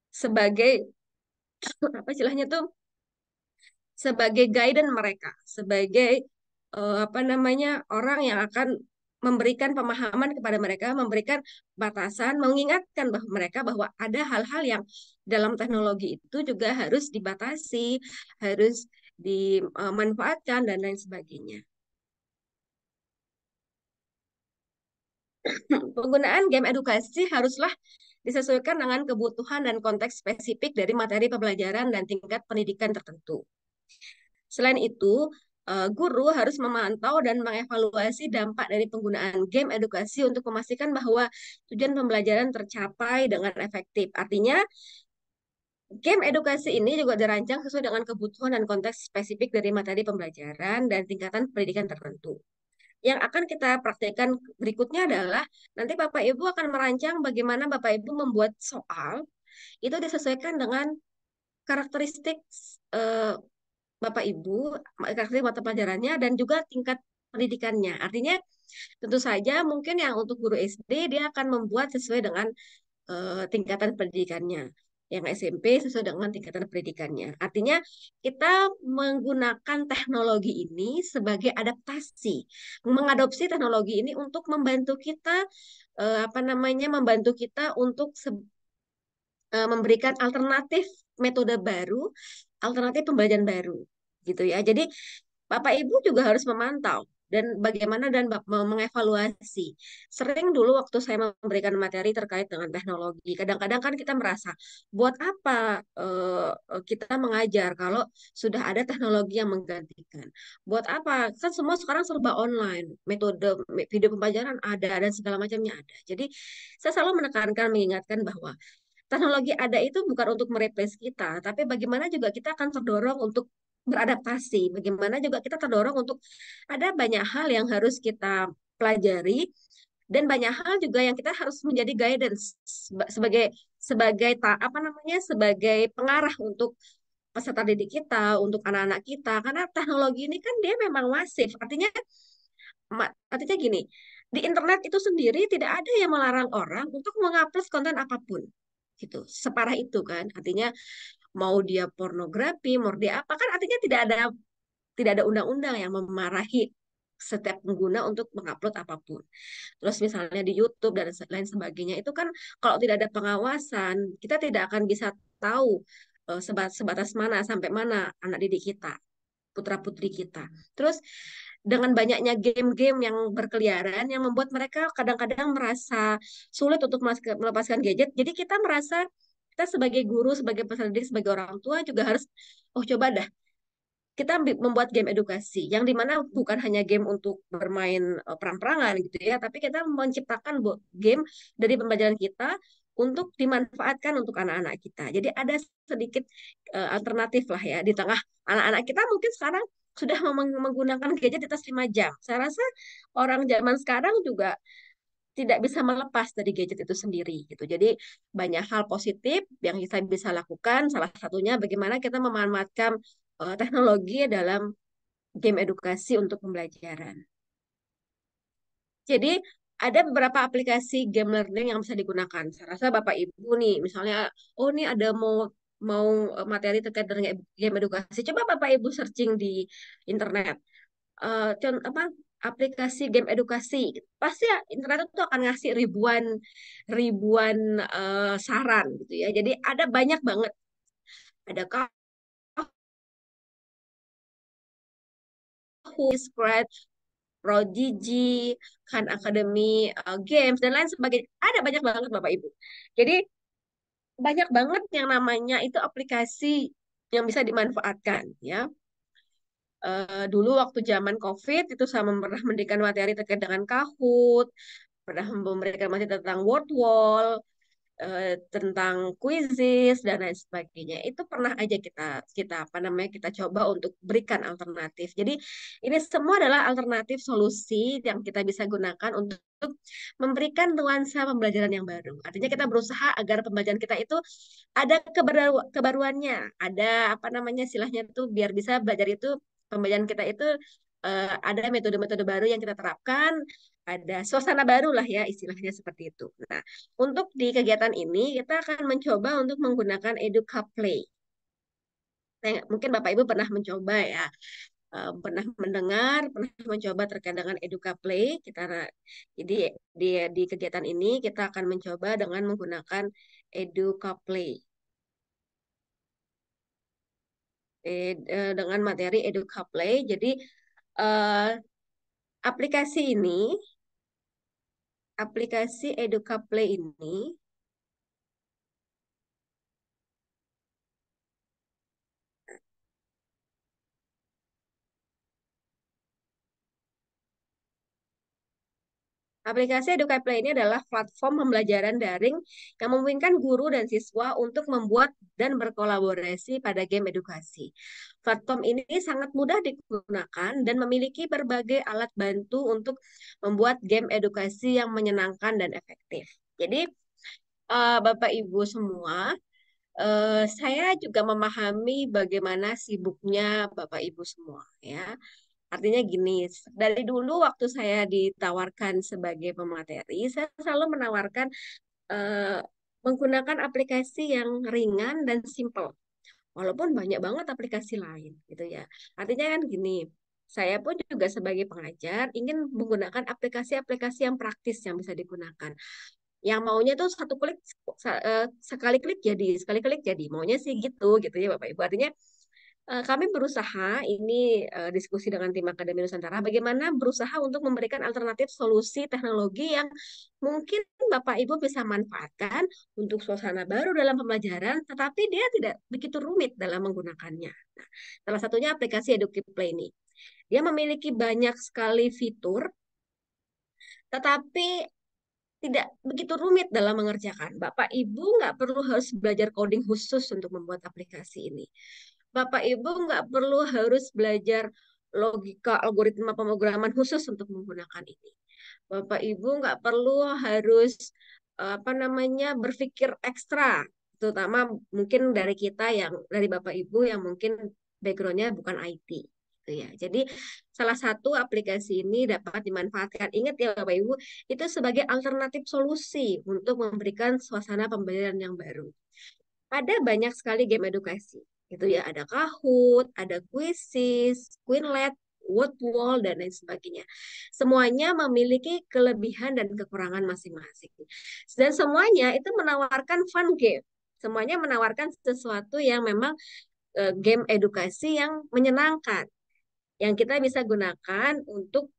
sebagai apa istilahnya tuh sebagai guidance mereka, sebagai apa namanya orang yang akan memberikan pemahaman kepada mereka, memberikan batasan, mengingatkan bahwa mereka bahwa ada hal-hal yang dalam teknologi itu juga harus dibatasi, harus dimanfaatkan dan lain sebagainya. Penggunaan game edukasi haruslah disesuaikan dengan kebutuhan dan konteks spesifik dari materi pembelajaran dan tingkat pendidikan tertentu. Selain itu, guru harus memantau dan mengevaluasi dampak dari penggunaan game edukasi untuk memastikan bahwa tujuan pembelajaran tercapai dengan efektif. Artinya, game edukasi ini juga dirancang sesuai dengan kebutuhan dan konteks spesifik dari materi pembelajaran dan tingkatan pendidikan tertentu. Yang akan kita praktekkan berikutnya adalah nanti Bapak Ibu akan merancang bagaimana Bapak Ibu membuat soal itu disesuaikan dengan karakteristik Bapak Ibu, karakteristik mata pelajarannya dan juga tingkat pendidikannya. Artinya tentu saja mungkin yang untuk guru SD dia akan membuat sesuai dengan tingkatan pendidikannya. Yang SMP sesuai dengan tingkatan pendidikannya. Artinya kita menggunakan teknologi ini sebagai adaptasi, mengadopsi teknologi ini untuk membantu kita apa namanya membantu kita untuk memberikan alternatif metode baru, alternatif pembelajaran baru, gitu ya. Jadi Bapak Ibu juga harus memantau dan bagaimana dan mengevaluasi. Sering dulu waktu saya memberikan materi terkait dengan teknologi, kadang-kadang kan kita merasa, buat apa kita mengajar kalau sudah ada teknologi yang menggantikan? Buat apa? Kan semua sekarang serba online, metode video pembelajaran ada dan segala macamnya ada. Jadi saya selalu menekankan, mengingatkan bahwa teknologi ada itu bukan untuk mereplace kita, tapi bagaimana juga kita akan terdorong untuk beradaptasi. Bagaimana juga kita terdorong untuk ada banyak hal yang harus kita pelajari dan banyak hal juga yang kita harus menjadi guidance sebagai sebagai apa namanya sebagai pengarah untuk peserta didik kita, untuk anak-anak kita. Karena teknologi ini kan dia memang masif. Artinya gini, di internet itu sendiri tidak ada yang melarang orang untuk mengupload konten apapun gitu, separah itu kan. Artinya mau dia pornografi, mau dia apa, kan artinya tidak ada undang-undang yang memarahi setiap pengguna untuk mengupload apapun. Terus misalnya di YouTube dan lain sebagainya itu kan kalau tidak ada pengawasan, kita tidak akan bisa tahu sebatas mana sampai mana anak didik kita, putra-putri kita. Terus dengan banyaknya game-game yang berkeliaran yang membuat mereka kadang-kadang merasa sulit untuk melepaskan gadget. Jadi kita merasa kita sebagai guru, sebagai peserta didik, sebagai orang tua juga harus, oh coba dah kita membuat game edukasi yang dimana bukan hanya game untuk bermain perang-perangan gitu ya, tapi kita menciptakan game dari pembelajaran kita untuk dimanfaatkan untuk anak-anak kita. Jadi ada sedikit alternatif lah ya di tengah anak-anak kita mungkin sekarang sudah menggunakan gadget di atas 5 jam. Saya rasa orang zaman sekarang juga tidak bisa melepas dari gadget itu sendiri gitu. Jadi banyak hal positif yang kita bisa lakukan. Salah satunya bagaimana kita memanfaatkan teknologi dalam game edukasi untuk pembelajaran. Jadi ada beberapa aplikasi game learning yang bisa digunakan. Saya rasa Bapak Ibu nih, misalnya, oh ini ada mau mau materi terkait dengan game edukasi. Coba Bapak Ibu searching di internet. Apa aplikasi game edukasi. Pasti ya, internet itu akan ngasih ribuan ribuan saran gitu ya. Jadi ada banyak banget. Ada Kahoot, Scratch, Prodigy, Khan Academy, Games, dan lain sebagainya. Ada banyak banget Bapak Ibu. Jadi banyak banget yang namanya itu aplikasi yang bisa dimanfaatkan ya. Dulu waktu zaman COVID itu sama pernah memberikan materi terkait dengan Kahoot, pernah memberikan materi tentang word wall, tentang kuisis dan lain sebagainya. Itu pernah aja kita kita apa namanya kita coba untuk berikan alternatif. Jadi ini semua adalah alternatif solusi yang kita bisa gunakan untuk memberikan nuansa pembelajaran yang baru. Artinya kita berusaha agar pembelajaran kita itu ada kebaruannya, ada apa namanya istilahnya itu biar bisa belajar itu pembelajaran kita itu ada metode-metode baru yang kita terapkan, ada suasana baru lah ya istilahnya seperti itu. Nah, untuk di kegiatan ini kita akan mencoba untuk menggunakan Educa Play. Nah, mungkin Bapak Ibu pernah mencoba ya, pernah mendengar, pernah mencoba terkait dengan Educa Play. Jadi di kegiatan ini kita akan mencoba dengan menggunakan Educa Play. Dengan materi Educa Play. Jadi eh, aplikasi ini, aplikasi Educa Play ini Aplikasi EducaPlay ini adalah platform pembelajaran daring yang memungkinkan guru dan siswa untuk membuat dan berkolaborasi pada game edukasi. Platform ini sangat mudah digunakan dan memiliki berbagai alat bantu untuk membuat game edukasi yang menyenangkan dan efektif. Jadi, Bapak Ibu semua, saya juga memahami bagaimana sibuknya Bapak Ibu semua, ya. Artinya gini, dari dulu waktu saya ditawarkan sebagai pemateri, saya selalu menawarkan eh, menggunakan aplikasi yang ringan dan simple. Walaupun banyak banget aplikasi lain, gitu ya. Artinya kan gini, saya pun juga sebagai pengajar ingin menggunakan aplikasi-aplikasi yang praktis yang bisa digunakan. Yang maunya tuh satu klik, sekali klik jadi, sekali klik jadi. Maunya sih gitu ya Bapak Ibu. Artinya kami berusaha, ini diskusi dengan tim Akademi Nusantara, bagaimana berusaha untuk memberikan alternatif solusi teknologi yang mungkin Bapak Ibu bisa manfaatkan untuk suasana baru dalam pembelajaran, tetapi dia tidak begitu rumit dalam menggunakannya. Nah, salah satunya aplikasi EdukiPlay ini. Dia memiliki banyak sekali fitur, tetapi tidak begitu rumit dalam mengerjakan. Bapak Ibu nggak perlu harus belajar coding khusus untuk membuat aplikasi ini. Bapak Ibu nggak perlu harus belajar logika algoritma pemrograman khusus untuk menggunakan ini. Bapak Ibu nggak perlu harus apa namanya berpikir ekstra, terutama mungkin dari kita yang dari Bapak Ibu yang mungkin backgroundnya bukan IT. Gitu ya. Jadi salah satu aplikasi ini dapat dimanfaatkan. Ingat ya Bapak Ibu, itu sebagai alternatif solusi untuk memberikan suasana pembelajaran yang baru. ada banyak sekali game edukasi. Gitu ya, ada Kahoot, ada Quizzes, Quizlet, Wordwall, dan lain sebagainya. Semuanya memiliki kelebihan dan kekurangan masing-masing. Dan semuanya itu menawarkan fun game. Semuanya menawarkan sesuatu yang memang game edukasi yang menyenangkan. Yang kita bisa gunakan untuk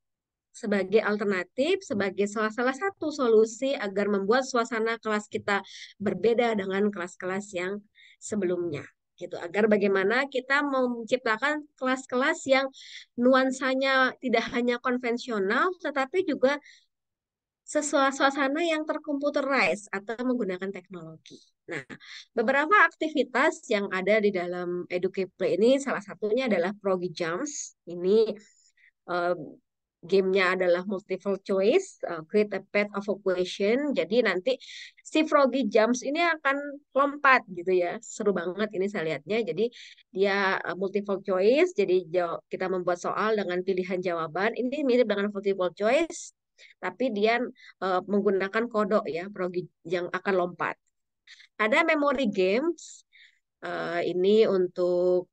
sebagai alternatif, sebagai salah satu solusi agar membuat suasana kelas kita berbeda dengan kelas-kelas yang sebelumnya. Gitu, agar bagaimana kita menciptakan kelas-kelas yang nuansanya tidak hanya konvensional, tetapi juga suasana yang terkomputerized atau menggunakan teknologi. Nah, beberapa aktivitas yang ada di dalam Educable ini salah satunya adalah Froggy Jumps. Ini eh, gamenya adalah multiple choice, create a path of a question. Jadi nanti si Froggy Jumps ini akan lompat gitu ya. Seru banget ini saya lihatnya. Jadi dia multiple choice. Jadi kita membuat soal dengan pilihan jawaban. Ini mirip dengan multiple choice, tapi dia menggunakan kodok ya, Froggy yang akan lompat. Ada memory games. Ini untuk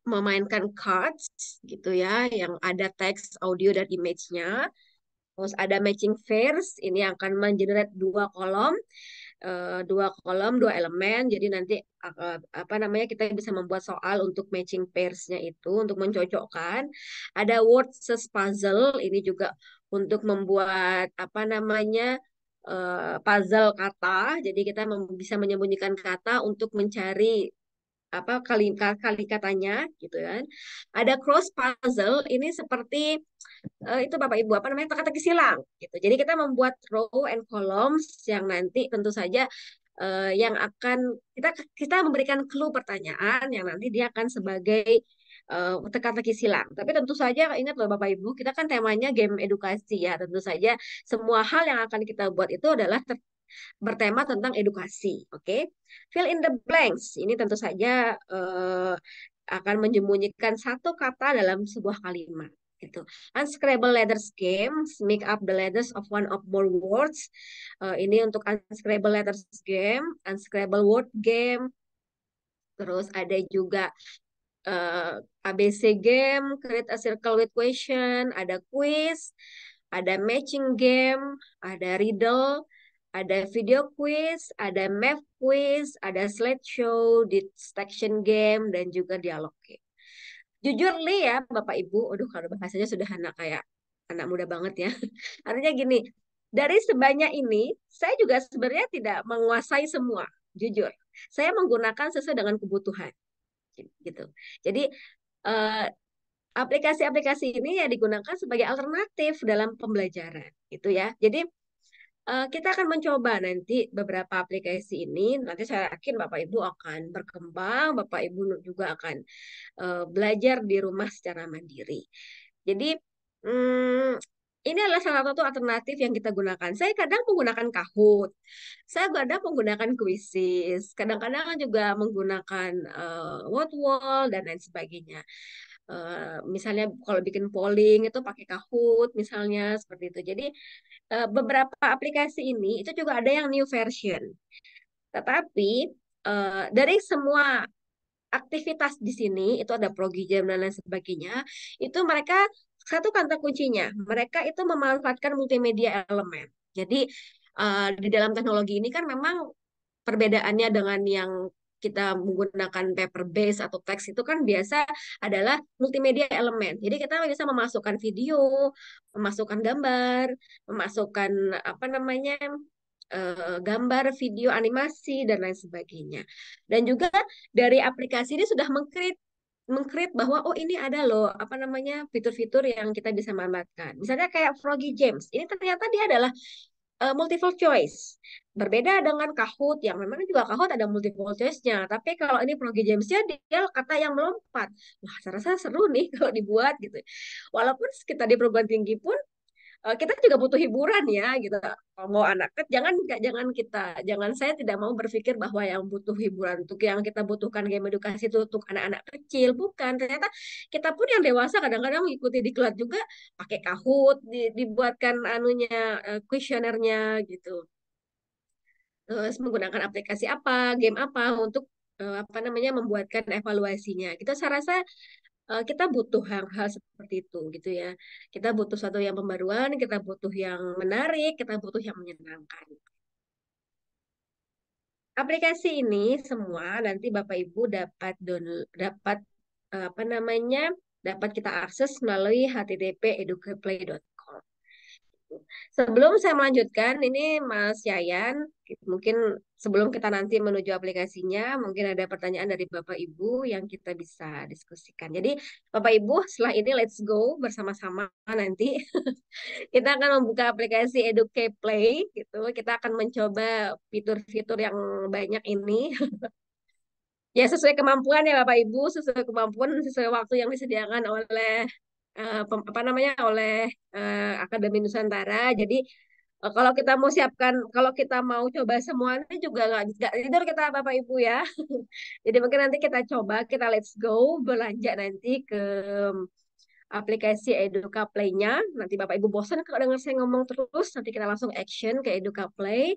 memainkan cards gitu ya, yang ada teks, audio, dan image-nya. Terus ada matching pairs, ini akan mengenerate dua kolom, dua elemen. Jadi nanti apa namanya kita bisa membuat soal untuk matching pairs-nya itu untuk mencocokkan. Ada word search puzzle, ini juga untuk membuat apa namanya puzzle kata. Jadi kita bisa menyembunyikan kata untuk mencari apa kali katanya gitu kan. Ada cross puzzle, ini seperti itu Bapak Ibu apa namanya teka-teki silang gitu. Jadi kita membuat row and columns yang nanti tentu saja yang akan kita memberikan clue pertanyaan yang nanti dia akan sebagai teka-teki silang. Tapi tentu saja ingat loh Bapak Ibu, kita kan temanya game edukasi ya. Tentu saja semua hal yang akan kita buat itu adalah bertema tentang edukasi. Oke, okay? Fill in the blanks. Ini tentu saja akan menyembunyikan satu kata dalam sebuah kalimat. Gitu. Unscribble letters games, make up the letters of one or more words. Ini untuk unscribble letters game, unscribble word game. Terus ada juga ABC game, create a circle with question, ada quiz, ada matching game, ada riddle, ada video quiz, ada math quiz, ada slideshow, distraction game, dan juga dialog game. Jujur nih ya Bapak Ibu, aduh kalau bahasanya sudah kayak anak muda banget ya. Artinya gini, dari sebanyak ini, saya juga sebenarnya tidak menguasai semua, jujur. Saya menggunakan sesuai dengan kebutuhan gitu. Jadi aplikasi-aplikasi ini ya digunakan sebagai alternatif dalam pembelajaran gitu ya. Jadi kita akan mencoba nanti beberapa aplikasi ini. Nanti saya yakin Bapak Ibu akan berkembang, Bapak Ibu juga akan belajar di rumah secara mandiri. Jadi ini adalah salah satu alternatif yang kita gunakan. Saya kadang menggunakan Kahoot, saya kadang menggunakan Quizzes, kadang-kadang juga menggunakan Wordwall dan lain sebagainya. Misalnya kalau bikin polling itu pakai Kahoot misalnya seperti itu. Jadi beberapa aplikasi ini itu juga ada yang new version. Tetapi dari semua aktivitas di sini itu ada program dan lain sebagainya. Itu mereka satu kata kuncinya, mereka itu memanfaatkan multimedia elemen. Jadi di dalam teknologi ini kan memang perbedaannya dengan yang kita menggunakan paper base atau teks itu kan biasa adalah multimedia elemen. Jadi kita bisa memasukkan video, memasukkan gambar, memasukkan apa namanya gambar, video, animasi dan lain sebagainya. Dan juga dari aplikasi ini sudah mengcreate bahwa oh ini ada loh apa namanya fitur-fitur yang kita bisa manfaatkan. Misalnya kayak Froggy James. Ini ternyata dia adalah multiple choice. Berbeda dengan Kahoot yang memang juga Kahoot ada multiple choice-nya. Tapi kalau ini Froggy James-nya dia kata yang melompat. Wah, saya rasa seru nih kalau dibuat gitu. Walaupun kita di perguruan tinggi pun kita juga butuh hiburan ya gitu. Kalau mau anak jangan saya tidak mau berpikir bahwa yang butuh hiburan untuk yang kita butuhkan game edukasi itu untuk anak-anak kecil, bukan. Ternyata kita pun yang dewasa kadang-kadang mengikuti diklat juga pakai Kahoot dibuatkan anunya kuesionernya gitu. terus menggunakan aplikasi apa, game apa untuk apa namanya membuatkan evaluasinya. Kita saya rasa kita butuh hal-hal seperti itu gitu ya. Kita butuh satu yang pembaruan, kita butuh yang menarik, kita butuh yang menyenangkan. Aplikasi ini semua nanti Bapak Ibu dapat dapat apa namanya dapat kita akses melalui http://educaplay.com. Sebelum saya melanjutkan, ini Mas Yayan, mungkin sebelum kita nanti menuju aplikasinya, mungkin ada pertanyaan dari Bapak Ibu yang kita bisa diskusikan. Jadi, Bapak Ibu, setelah ini let's go bersama-sama nanti. Kita akan membuka aplikasi Educate Play, gitu. Kita akan mencoba fitur-fitur yang banyak ini. Ya, sesuai kemampuan ya Bapak Ibu, sesuai kemampuan, sesuai waktu yang disediakan oleh apa namanya oleh Akademi Nusantara. Jadi kalau kita mau siapkan, kalau kita mau coba semuanya juga nggak tidur kita Bapak Ibu ya. Jadi mungkin nanti kita coba, kita let's go belanja nanti ke aplikasi Eduka Play-nya. Nanti Bapak Ibu bosan kalau dengar saya ngomong terus, nanti kita langsung action ke Eduka Play.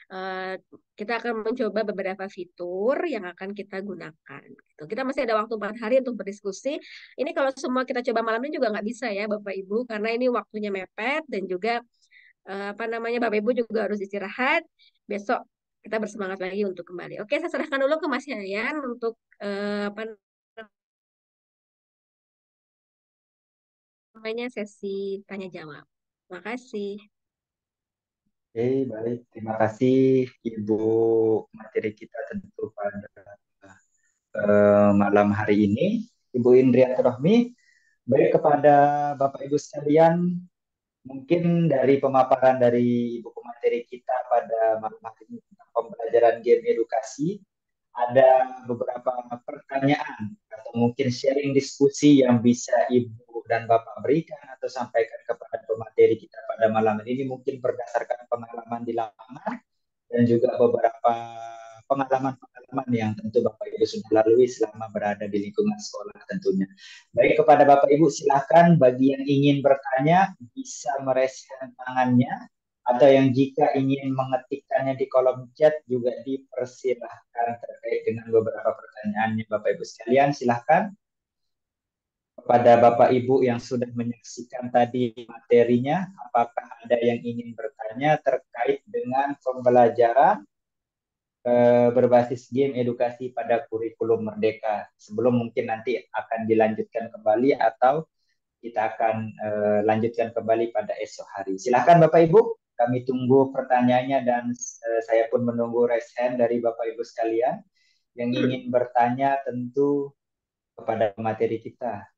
Eh, kita akan mencoba beberapa fitur yang akan kita gunakan. Gitu. Kita masih ada waktu 4 hari untuk berdiskusi. Ini kalau semua kita coba malam ini juga nggak bisa ya Bapak Ibu, karena ini waktunya mepet dan juga apa namanya Bapak Ibu juga harus istirahat. Besok kita bersemangat lagi untuk kembali. Oke, saya serahkan dulu ke Mas Yayan untuk apa namanya sesi tanya jawab. Terima kasih. Oke, baik. Terima kasih Ibu materi kita tentu pada malam hari ini, Ibu Indriati Rohmi. Baik kepada Bapak Ibu sekalian, mungkin dari pemaparan dari Ibu pemateri kita pada malam hari ini tentang pembelajaran game edukasi, ada beberapa pertanyaan atau mungkin sharing diskusi yang bisa Ibu dan Bapak berikan atau sampaikan kepada pemateri kita pada malam ini mungkin berdasarkan pengalaman di lapangan dan juga beberapa pengalaman-pengalaman yang tentu Bapak Ibu sudah lalui selama berada di lingkungan sekolah tentunya. Baik kepada Bapak Ibu silakan bagi yang ingin bertanya bisa meraiskan tangannya atau yang jika ingin mengetikkannya di kolom chat juga dipersilahkan terkait dengan beberapa pertanyaannya Bapak Ibu sekalian silahkan kepada Bapak Ibu yang sudah menyaksikan tadi materinya apakah ada yang ingin bertanya terkait dengan pembelajaran berbasis game edukasi pada kurikulum Merdeka. Sebelum mungkin nanti akan dilanjutkan kembali atau kita akan lanjutkan kembali pada esok hari. Silakan Bapak Ibu, kami tunggu pertanyaannya dan saya pun menunggu raise hand dari Bapak Ibu sekalian yang ingin bertanya tentu kepada materi kita.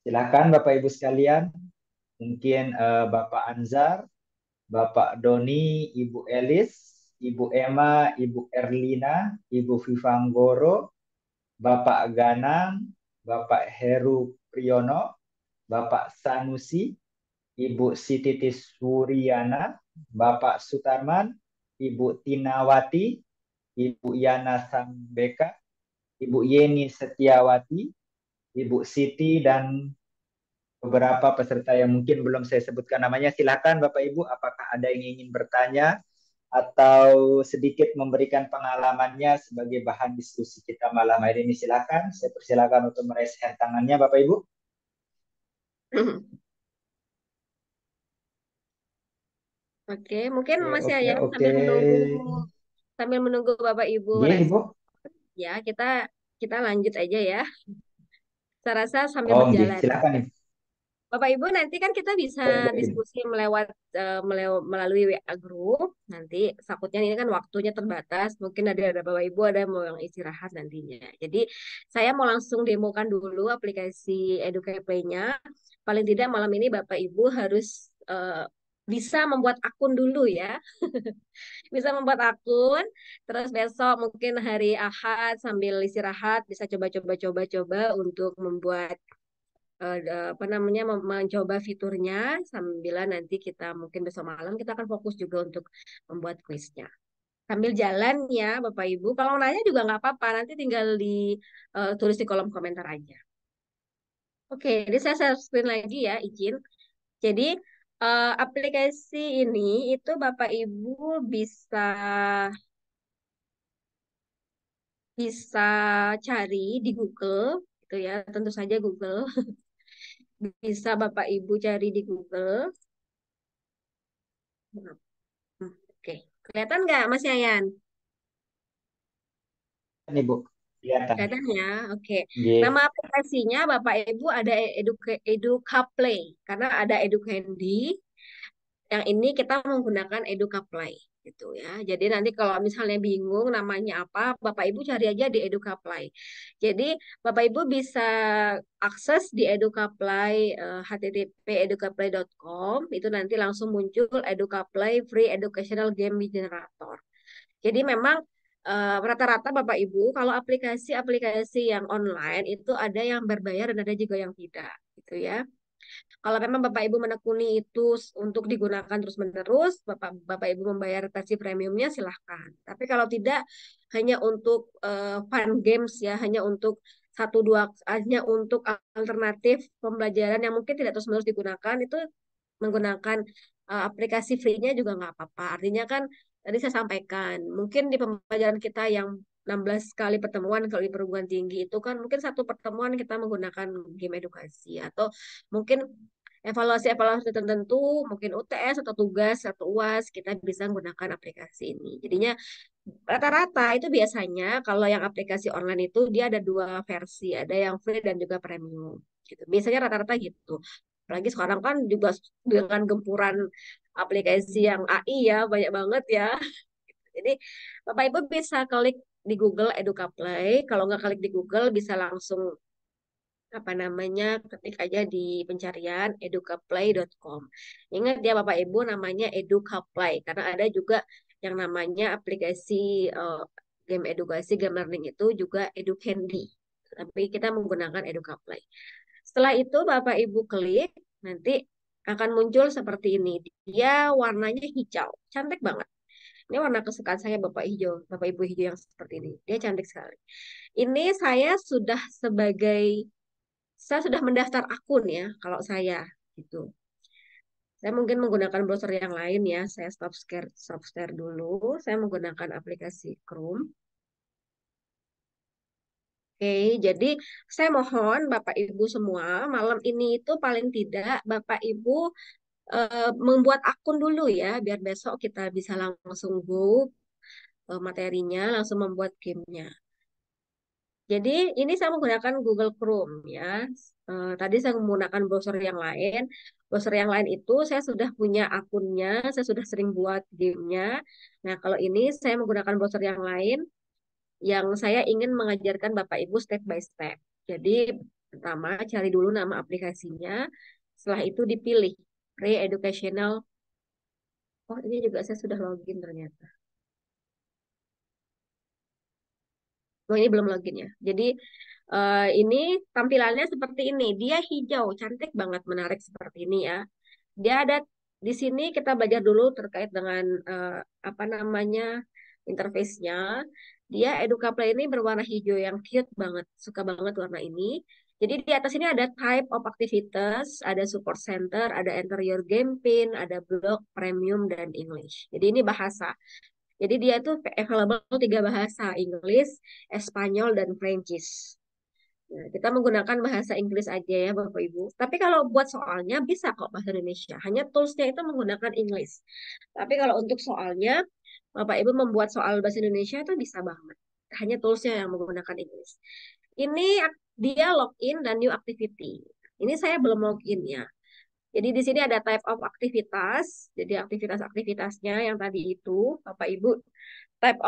Silakan Bapak Ibu sekalian, mungkin Bapak Anzar, Bapak Doni, Ibu Elis, Ibu Emma, Ibu Erlina, Ibu Vivanggoro, Bapak Ganang, Bapak Heru Priyono, Bapak Sanusi, Ibu Siti Suryana, Bapak Sutarman, Ibu Tinawati, Ibu Yana Sambeka, Ibu Yeni Setiawati, Ibu Siti, dan beberapa peserta yang mungkin belum saya sebutkan namanya. Silakan Bapak Ibu, apakah ada yang ingin bertanya atau sedikit memberikan pengalamannya sebagai bahan diskusi kita malam hari ini. Silakan, saya persilakan untuk meraise hand tangannya Bapak Ibu. Oke, mungkin Oke, Mas oke, Yayan oke. sambil menunggu Bapak Ibu Iya, Ibu. respon ya, kita kita lanjut aja ya. Saya rasa sambil Oh, nggih. berjalan. Silakan nih. Bapak Ibu nanti kan kita bisa Baik, baik, Ibu. diskusi melalui WA group. Nanti takutnya ini kan waktunya terbatas. Mungkin ada Bapak Ibu ada mau yang istirahat nantinya. Jadi saya mau langsung demokan dulu aplikasi Educate Play-nya. Paling tidak malam ini Bapak Ibu harus bisa membuat akun dulu ya. Bisa membuat akun. Terus besok mungkin hari Ahad sambil istirahat bisa coba-coba untuk membuat apa namanya mencoba fiturnya sambilan nanti kita mungkin besok malam kita akan fokus juga untuk membuat kuisnya sambil jalan ya Bapak Ibu kalau nanya juga nggak apa-apa nanti tinggal tulis di kolom komentar aja. Oke, jadi saya share screen lagi ya izin. Jadi aplikasi ini itu Bapak Ibu bisa bisa cari di Google, gitu ya, tentu saja Google. Bisa Bapak Ibu cari di Google. Oke, kelihatan nggak Mas Yayan? Nih Bu, kelihatan. Kelihatan ya, oke. Nama Nggih. aplikasinya Bapak Ibu ada Educaplay, karena ada Educandy. Yang ini kita menggunakan Educaplay gitu ya. Jadi nanti kalau misalnya bingung namanya apa, Bapak Ibu cari aja di Educaplay. Jadi Bapak Ibu bisa akses di Educaplay http://educaplay.com itu nanti langsung muncul Educaplay Free Educational Game Generator. Jadi memang rata-rata Bapak Ibu kalau aplikasi-aplikasi yang online itu ada yang berbayar dan ada juga yang tidak gitu ya. Kalau memang Bapak Ibu menekuni itu untuk digunakan terus-menerus, Bapak Ibu membayar versi premiumnya silahkan. Tapi kalau tidak, hanya untuk fun games ya, hanya untuk alternatif pembelajaran yang mungkin tidak terus-menerus digunakan, itu menggunakan aplikasi free-nya juga nggak apa-apa. Artinya kan tadi saya sampaikan, mungkin di pembelajaran kita yang 16 kali pertemuan kalau di perguruan tinggi itu kan mungkin satu pertemuan kita menggunakan game edukasi atau mungkin evaluasi-evaluasi tertentu, mungkin UTS atau tugas atau UAS kita bisa menggunakan aplikasi ini. Jadinya rata-rata itu biasanya kalau yang aplikasi online itu dia ada dua versi, ada yang free dan juga premium. Gitu. Biasanya rata-rata gitu. Apalagi sekarang kan juga dengan gempuran aplikasi yang AI ya, banyak banget ya. Jadi Bapak Ibu bisa klik di Google Educaplay. Kalau nggak klik di Google bisa langsung apa namanya ketik aja di pencarian educaplay.com. Ingat ya Bapak Ibu namanya Educaplay karena ada juga yang namanya aplikasi game edukasi, game learning itu juga Educandy. Tapi kita menggunakan Educaplay. Setelah itu Bapak Ibu klik, nanti akan muncul seperti ini. Dia warnanya hijau, cantik banget. Ini warna kesukaan saya Bapak Ibu hijau yang seperti ini. Dia cantik sekali. Ini saya sudah mendaftar akun ya, kalau saya gitu. Saya mungkin menggunakan browser yang lain ya. Saya stop share dulu. Saya menggunakan aplikasi Chrome. Oke, jadi saya mohon Bapak Ibu semua malam ini itu paling tidak Bapak Ibu membuat akun dulu ya, biar besok kita bisa langsung go materinya, langsung membuat gamenya. Jadi ini saya menggunakan Google Chrome ya. Tadi saya menggunakan browser yang lain. Browser yang lain itu saya sudah punya akunnya, saya sudah sering buat gamenya. Nah kalau ini saya menggunakan browser yang lain yang saya ingin mengajarkan Bapak Ibu step by step. Jadi pertama cari dulu nama aplikasinya, setelah itu dipilih Pre-Educational. Oh ini juga saya sudah login ternyata. Oh ini belum login ya. Jadi ini tampilannya seperti ini. Dia hijau, cantik banget, menarik seperti ini ya. Dia ada di sini kita belajar dulu terkait dengan apa namanya interface-nya. Dia Educaplay ini berwarna hijau yang cute banget, suka banget warna ini. Jadi di atas ini ada type of activities, ada support center, ada enter your game pin, ada blog, premium, dan English. Jadi ini bahasa. Jadi dia tuh available tiga bahasa, Inggris, Espanyol, dan Prancis. Nah, kita menggunakan bahasa Inggris aja ya Bapak Ibu. Tapi kalau buat soalnya bisa kok bahasa Indonesia. Hanya toolsnya itu menggunakan Inggris. Tapi kalau untuk soalnya, Bapak Ibu membuat soal bahasa Indonesia itu bisa banget. Hanya toolsnya yang menggunakan Inggris. Ini dia login dan new activity. Ini saya belum login ya. Jadi di sini ada type of aktivitas. Jadi aktivitas-aktivitasnya yang tadi itu, Bapak Ibu, type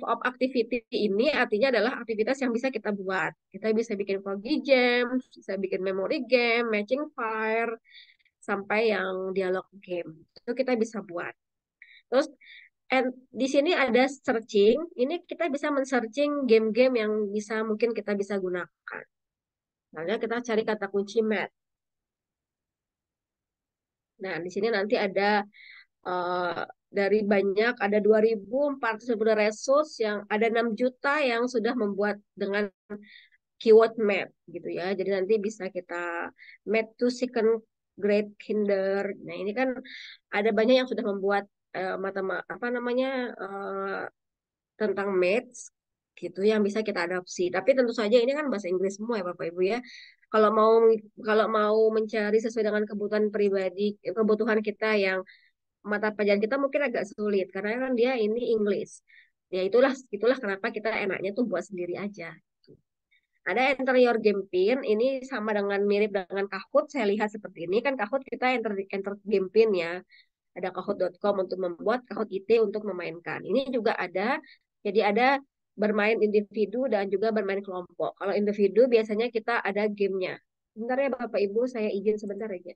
of activity ini artinya adalah aktivitas yang bisa kita buat. Kita bisa bikin foggy jam, bisa bikin memory game, matching fire, sampai yang dialog game. Itu kita bisa buat. Terus di sini ada searching. Ini kita bisa men-searching game-game yang mungkin kita bisa gunakan. Misalnya kita cari kata kunci math. Nah, di sini nanti ada dari banyak ada 2.400 resource yang ada 6 juta yang sudah membuat dengan keyword map gitu ya. Jadi nanti bisa kita map to second grade kinder. Nah, ini kan ada banyak yang sudah membuat apa namanya tentang maths gitu yang bisa kita adopsi. Tapi tentu saja ini kan bahasa Inggris semua ya Bapak Ibu ya. Kalau mau kalau mau mencari sesuai dengan kebutuhan pribadi, kebutuhan kita yang mata pelajaran kita mungkin agak sulit karena kan dia ini English. Ya itulah kenapa kita enaknya tuh buat sendiri aja. Ada interior game pin, ini sama dengan mirip dengan Kahoot. Saya lihat seperti ini kan Kahoot kita enter game pin ya. Ada kahoot.com untuk membuat, Kahoot IT untuk memainkan. Ini juga ada, jadi ada bermain individu dan juga bermain kelompok. Kalau individu biasanya kita ada gamenya. Sebentar ya Bapak Ibu, saya izin sebentar aja.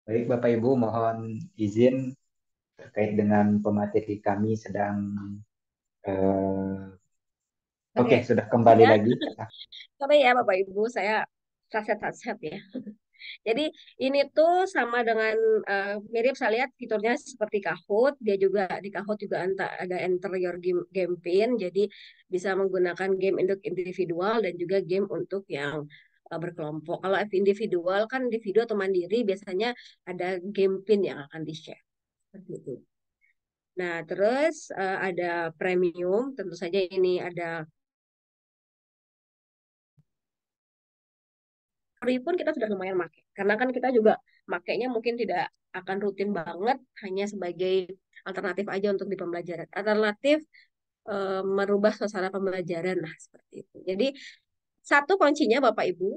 Baik, Bapak Ibu, mohon izin terkait dengan pemateri kami sedang eh, oke, Oke, sudah kembali ya, lagi. tapi ya Bapak Ibu, saya saset-saset ya. Jadi ini tuh sama dengan mirip saya lihat fiturnya seperti Kahoot. Dia juga di Kahoot juga ada enter your game pin. Jadi bisa menggunakan game untuk individual dan juga game untuk yang berkelompok. Kalau individual kan individu atau mandiri biasanya ada game pin yang akan di-share. Seperti itu. Nah, terus ada premium, tentu saja ini ada free pun kita sudah lumayan pakai. Karena kan kita juga makainya mungkin tidak akan rutin banget, hanya sebagai alternatif aja untuk di pembelajaran. Alternatif merubah suasana pembelajaran, nah seperti itu. Jadi satu kuncinya Bapak Ibu,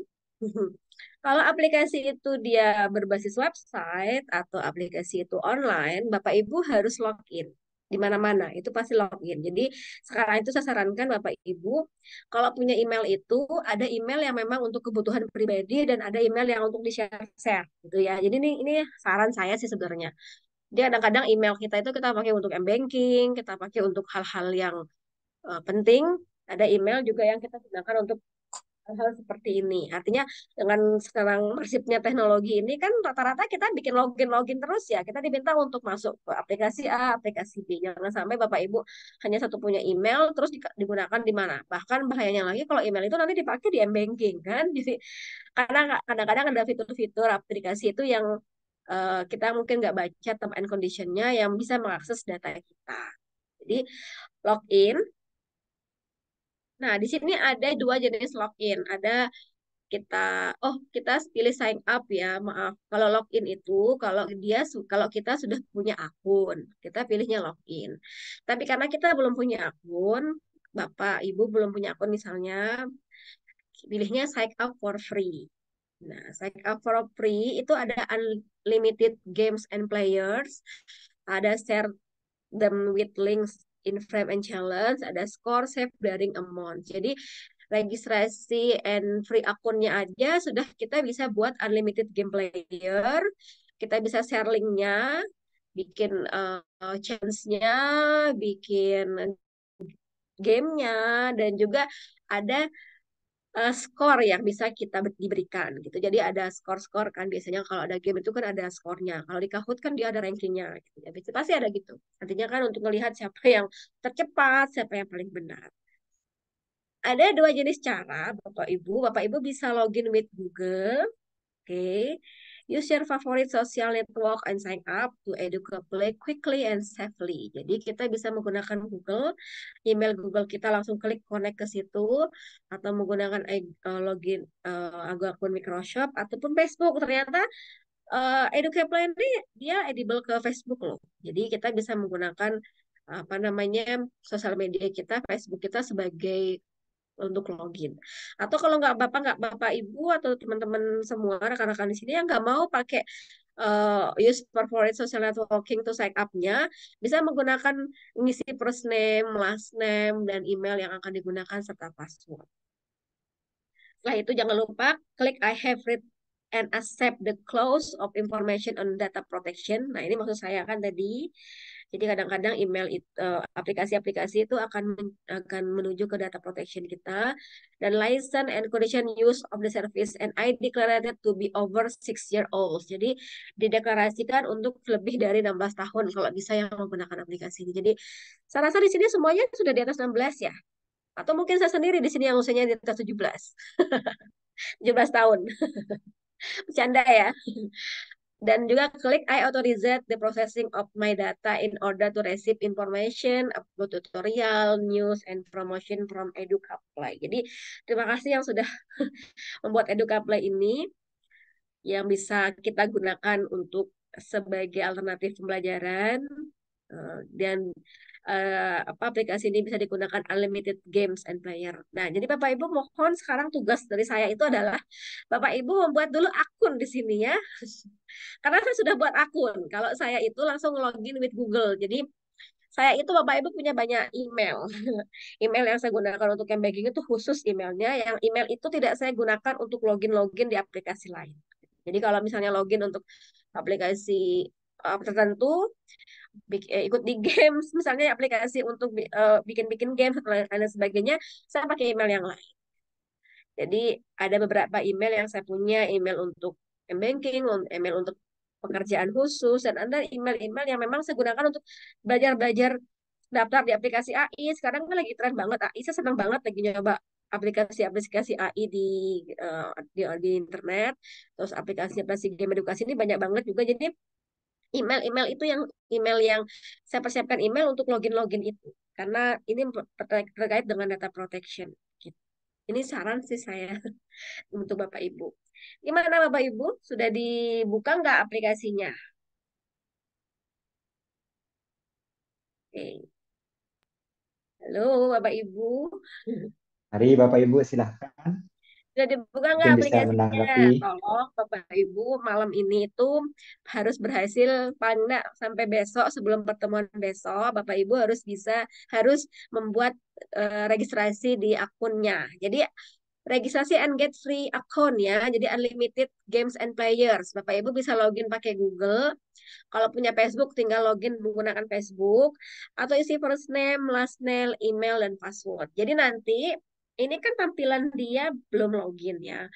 kalau aplikasi itu dia berbasis website atau aplikasi itu online, Bapak Ibu harus login di mana-mana. Itu pasti login. Jadi sekarang itu saya sarankan Bapak Ibu, kalau punya email itu ada email yang memang untuk kebutuhan pribadi dan ada email yang untuk di-share gitu ya. Jadi ini saran saya sih sebenarnya. Jadi kadang-kadang email kita itu kita pakai untuk m-banking, kita pakai untuk hal-hal yang penting. Ada email juga yang kita gunakan untuk hal-hal seperti ini. Artinya dengan sekarang masifnya teknologi ini kan rata-rata kita bikin login-login terus ya. Kita diminta untuk masuk ke aplikasi A, aplikasi B. Jangan sampai Bapak Ibu hanya satu punya email terus digunakan di mana. Bahkan bahayanya lagi kalau email itu nanti dipakai di m-banking kan. Jadi karena kadang-kadang ada fitur-fitur aplikasi itu yang kita mungkin nggak baca term and condition-nya yang bisa mengakses data kita. Jadi login. Nah, di sini ada dua jenis login. Ada kita kita pilih sign up ya, maaf, kalau login itu kalau kita sudah punya akun kita pilihnya login, tapi karena kita belum punya akun, Bapak Ibu belum punya akun misalnya, pilihnya sign up for free. Nah, sign up for free itu ada unlimited games and players, ada share them with links in frame and challenge, ada score save daring amount. Jadi registrasi and free akunnya aja sudah kita bisa buat unlimited game player. Kita bisa share linknya, bikin chance-nya, bikin gamenya, dan juga ada skor yang bisa kita diberikan gitu. Jadi ada skor-skor kan biasanya kalau ada game itu kan ada skornya. Kalau di Kahoot kan dia ada rankingnya gitu. Ya, pasti ada gitu. Nantinya kan untuk melihat siapa yang tercepat, siapa yang paling benar. Ada dua jenis cara, Bapak Ibu. Bapak Ibu bisa login with Google. Oke. Okay. Use your favorite social network and sign up to Educable quickly and safely. Jadi kita bisa menggunakan Google, email Google kita langsung klik connect ke situ, atau menggunakan login akun Microsoft ataupun Facebook. Ternyata Educable ini dia edible ke Facebook loh. Jadi kita bisa menggunakan apa namanya sosial media kita, Facebook kita sebagai untuk login. Atau kalau nggak bapak ibu atau teman-teman semua rekan-rekan di sini yang nggak mau pakai use favorite social networking to sign up-nya, bisa menggunakan ngisi first name, last name, dan email yang akan digunakan serta password. Setelah itu jangan lupa klik I have read and accept the clause of information on data protection. Nah, ini maksud saya kan tadi. Jadi kadang-kadang aplikasi-aplikasi itu akan menuju ke data protection kita, dan license and condition use of the service and I declared it to be over 6 year old. Jadi dideklarasikan untuk lebih dari 16 tahun kalau bisa yang menggunakan aplikasi ini. Jadi saya rasa di sini semuanya sudah di atas 16 ya. Atau mungkin saya sendiri di sini yang usianya di atas 17. 17 tahun. Bercanda ya. Dan juga klik I authorize the processing of my data in order to receive information, upload tutorial, news, and promotion from EduCaplay. Jadi terima kasih yang sudah membuat EduCaplay ini yang bisa kita gunakan untuk sebagai alternatif pembelajaran, dan aplikasi ini bisa digunakan unlimited games and player. Nah, jadi Bapak Ibu mohon sekarang tugas dari saya itu adalah Bapak Ibu membuat dulu akun di sini ya. Karena saya sudah buat akun. Kalau saya itu langsung login with Google. Jadi saya itu Bapak Ibu punya banyak email. Email yang saya gunakan untuk yang banking itu khusus emailnya. Yang email itu tidak saya gunakan untuk login-login di aplikasi lain. Jadi kalau misalnya login untuk aplikasi tertentu, ikut di games, misalnya aplikasi untuk bikin-bikin games atau lain sebagainya, saya pakai email yang lain. Jadi ada beberapa email yang saya punya, email untuk banking, email untuk pekerjaan khusus, dan ada email-email yang memang saya gunakan untuk belajar-belajar daftar di aplikasi AI. Sekarang kan lagi tren banget AI, saya senang banget lagi nyoba aplikasi-aplikasi AI di internet, terus aplikasi-aplikasi game edukasi ini banyak banget juga. Jadi email-email itu email yang saya persiapkan email untuk login-login itu. Karena ini terkait dengan data protection. Gitu. Ini saran sih saya untuk Bapak Ibu. Gimana Bapak Ibu? Sudah dibuka nggak aplikasinya? Oke. Halo Bapak Ibu. Mari Bapak Ibu silahkan. Sudah dibuka nggak Mungkin bisa aplikasinya? menanggapi. Tolong Bapak Ibu malam ini itu harus berhasil paling nggak sampai besok, sebelum pertemuan besok Bapak Ibu harus membuat registrasi di akunnya. Jadi registrasi and get free account ya. Jadi unlimited games and players. Bapak Ibu bisa login pakai Google. Kalau punya Facebook tinggal login menggunakan Facebook atau isi first name, last name, email dan password. Jadi nanti ini kan tampilan dia belum login ya.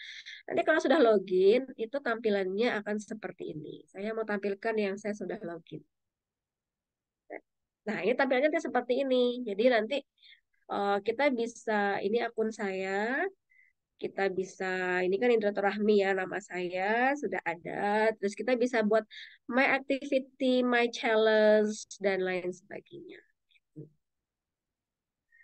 Nanti kalau sudah login, itu tampilannya akan seperti ini. Saya mau tampilkan yang saya sudah login. Nah, ini tampilannya seperti ini. Jadi nanti kita bisa, ini akun saya, kita bisa, ini kan Indratur Rahmi ya, nama saya sudah ada. Terus kita bisa buat my activity, my challenge, dan lain sebagainya.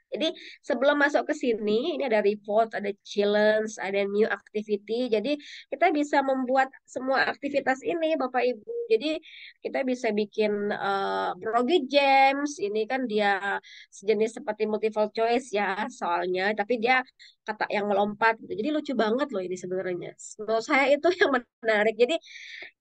Jadi sebelum masuk ke sini, ini ada report, ada challenge, ada new activity. Jadi kita bisa membuat semua aktivitas ini, Bapak Ibu. Jadi kita bisa bikin Brogy Games. Ini kan dia sejenis seperti multiple choice ya soalnya, tapi dia kata yang melompat gitu. Jadi lucu banget loh ini sebenarnya. Menurut saya itu yang menarik. Jadi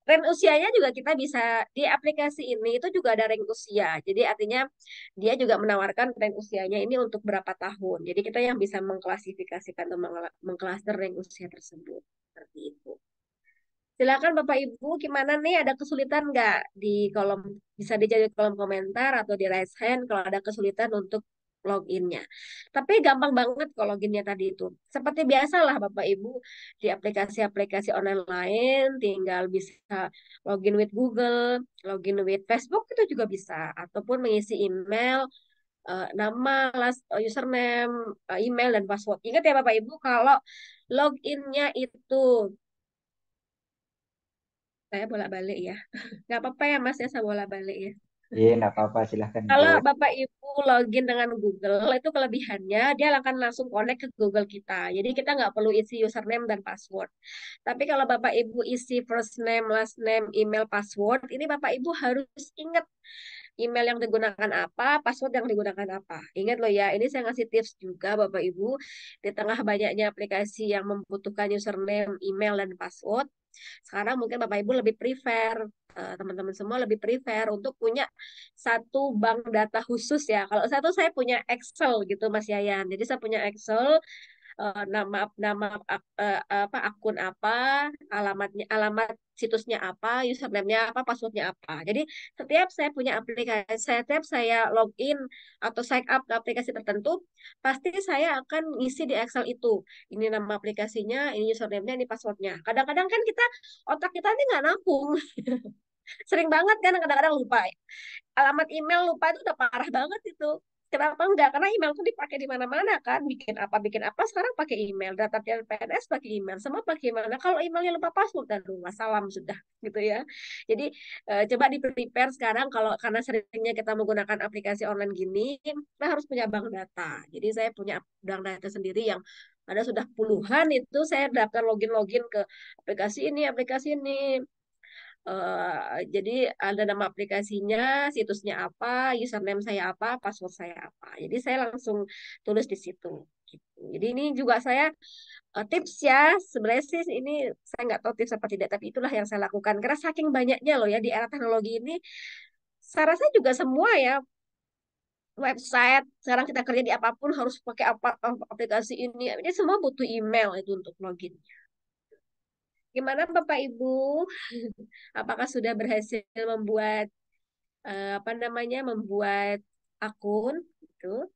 range usianya juga kita bisa di aplikasi ini itu juga ada range usia. Jadi artinya dia juga menawarkan range usianya ini untuk berapa tahun. Jadi kita yang bisa mengklasifikasikan atau mengklaster range usia tersebut. Seperti itu. Silakan Bapak Ibu, gimana nih? Ada kesulitan nggak di kolom, bisa dijawab di kolom komentar atau di raise hand kalau ada kesulitan untuk loginnya. Tapi gampang banget kalau loginnya tadi itu. Seperti biasalah Bapak Ibu di aplikasi-aplikasi online lain, tinggal bisa login with Google, login with Facebook itu juga bisa, ataupun mengisi email, nama, username, email dan password. Ingat ya Bapak Ibu, kalau loginnya itu saya bolak-balik ya. Nggak apa-apa ya Mas ya, saya bolak-balik ya. Iya, enggak apa-apa, silahkan Kalau Ibu. Bapak Ibu login dengan Google, itu kelebihannya dia akan langsung connect ke Google kita. Jadi kita nggak perlu isi username dan password. Tapi kalau Bapak Ibu isi first name, last name, email, password, ini Bapak Ibu harus ingat email yang digunakan apa, password yang digunakan apa. Ingat loh ya, ini saya ngasih tips juga Bapak Ibu. Di tengah banyaknya aplikasi yang membutuhkan username, email, dan password, sekarang mungkin Bapak Ibu lebih prefer, teman-teman semua lebih prefer untuk punya satu bank data khusus ya. Kalau saya tuh saya punya Excel gitu Mas Yayan. Jadi saya punya Excel, nama apa akun apa, alamat situsnya apa, username-nya apa, passwordnya apa. Jadi setiap saya punya aplikasi, setiap saya login atau sign up ke aplikasi tertentu, pasti saya akan ngisi di Excel itu. Ini nama aplikasinya, ini username-nya, ini passwordnya. Kadang-kadang kan otak kita ini nggak nampung. Sering banget kan kadang-kadang lupa. Alamat email lupa itu udah parah banget itu. Kenapa enggak? Karena email tuh dipakai di mana-mana kan. Bikin apa sekarang pakai email. Data PNS pakai email. Semua pakai email. Nah, kalau emailnya lupa password, dan salam sudah gitu ya. Jadi coba di prepare sekarang kalau karena seringnya kita menggunakan aplikasi online gini, kita harus punya bank data. Jadi saya punya bank data sendiri yang ada sudah puluhan itu saya daftar login-login ke aplikasi ini. Jadi ada nama aplikasinya, situsnya apa, username saya apa, password saya apa. Jadi saya langsung tulis di situ. Gitu. Jadi ini juga saya tips ya. Sebenarnya sih ini saya nggak tahu tips apa tidak, tapi itulah yang saya lakukan. Karena saking banyaknya loh ya di era teknologi ini, saya rasa juga semua ya website sekarang kita kerja di apapun harus pakai aplikasi ini. Ini semua butuh email itu untuk login. Gimana Bapak Ibu? Apakah sudah berhasil membuat apa namanya membuat akun gitu.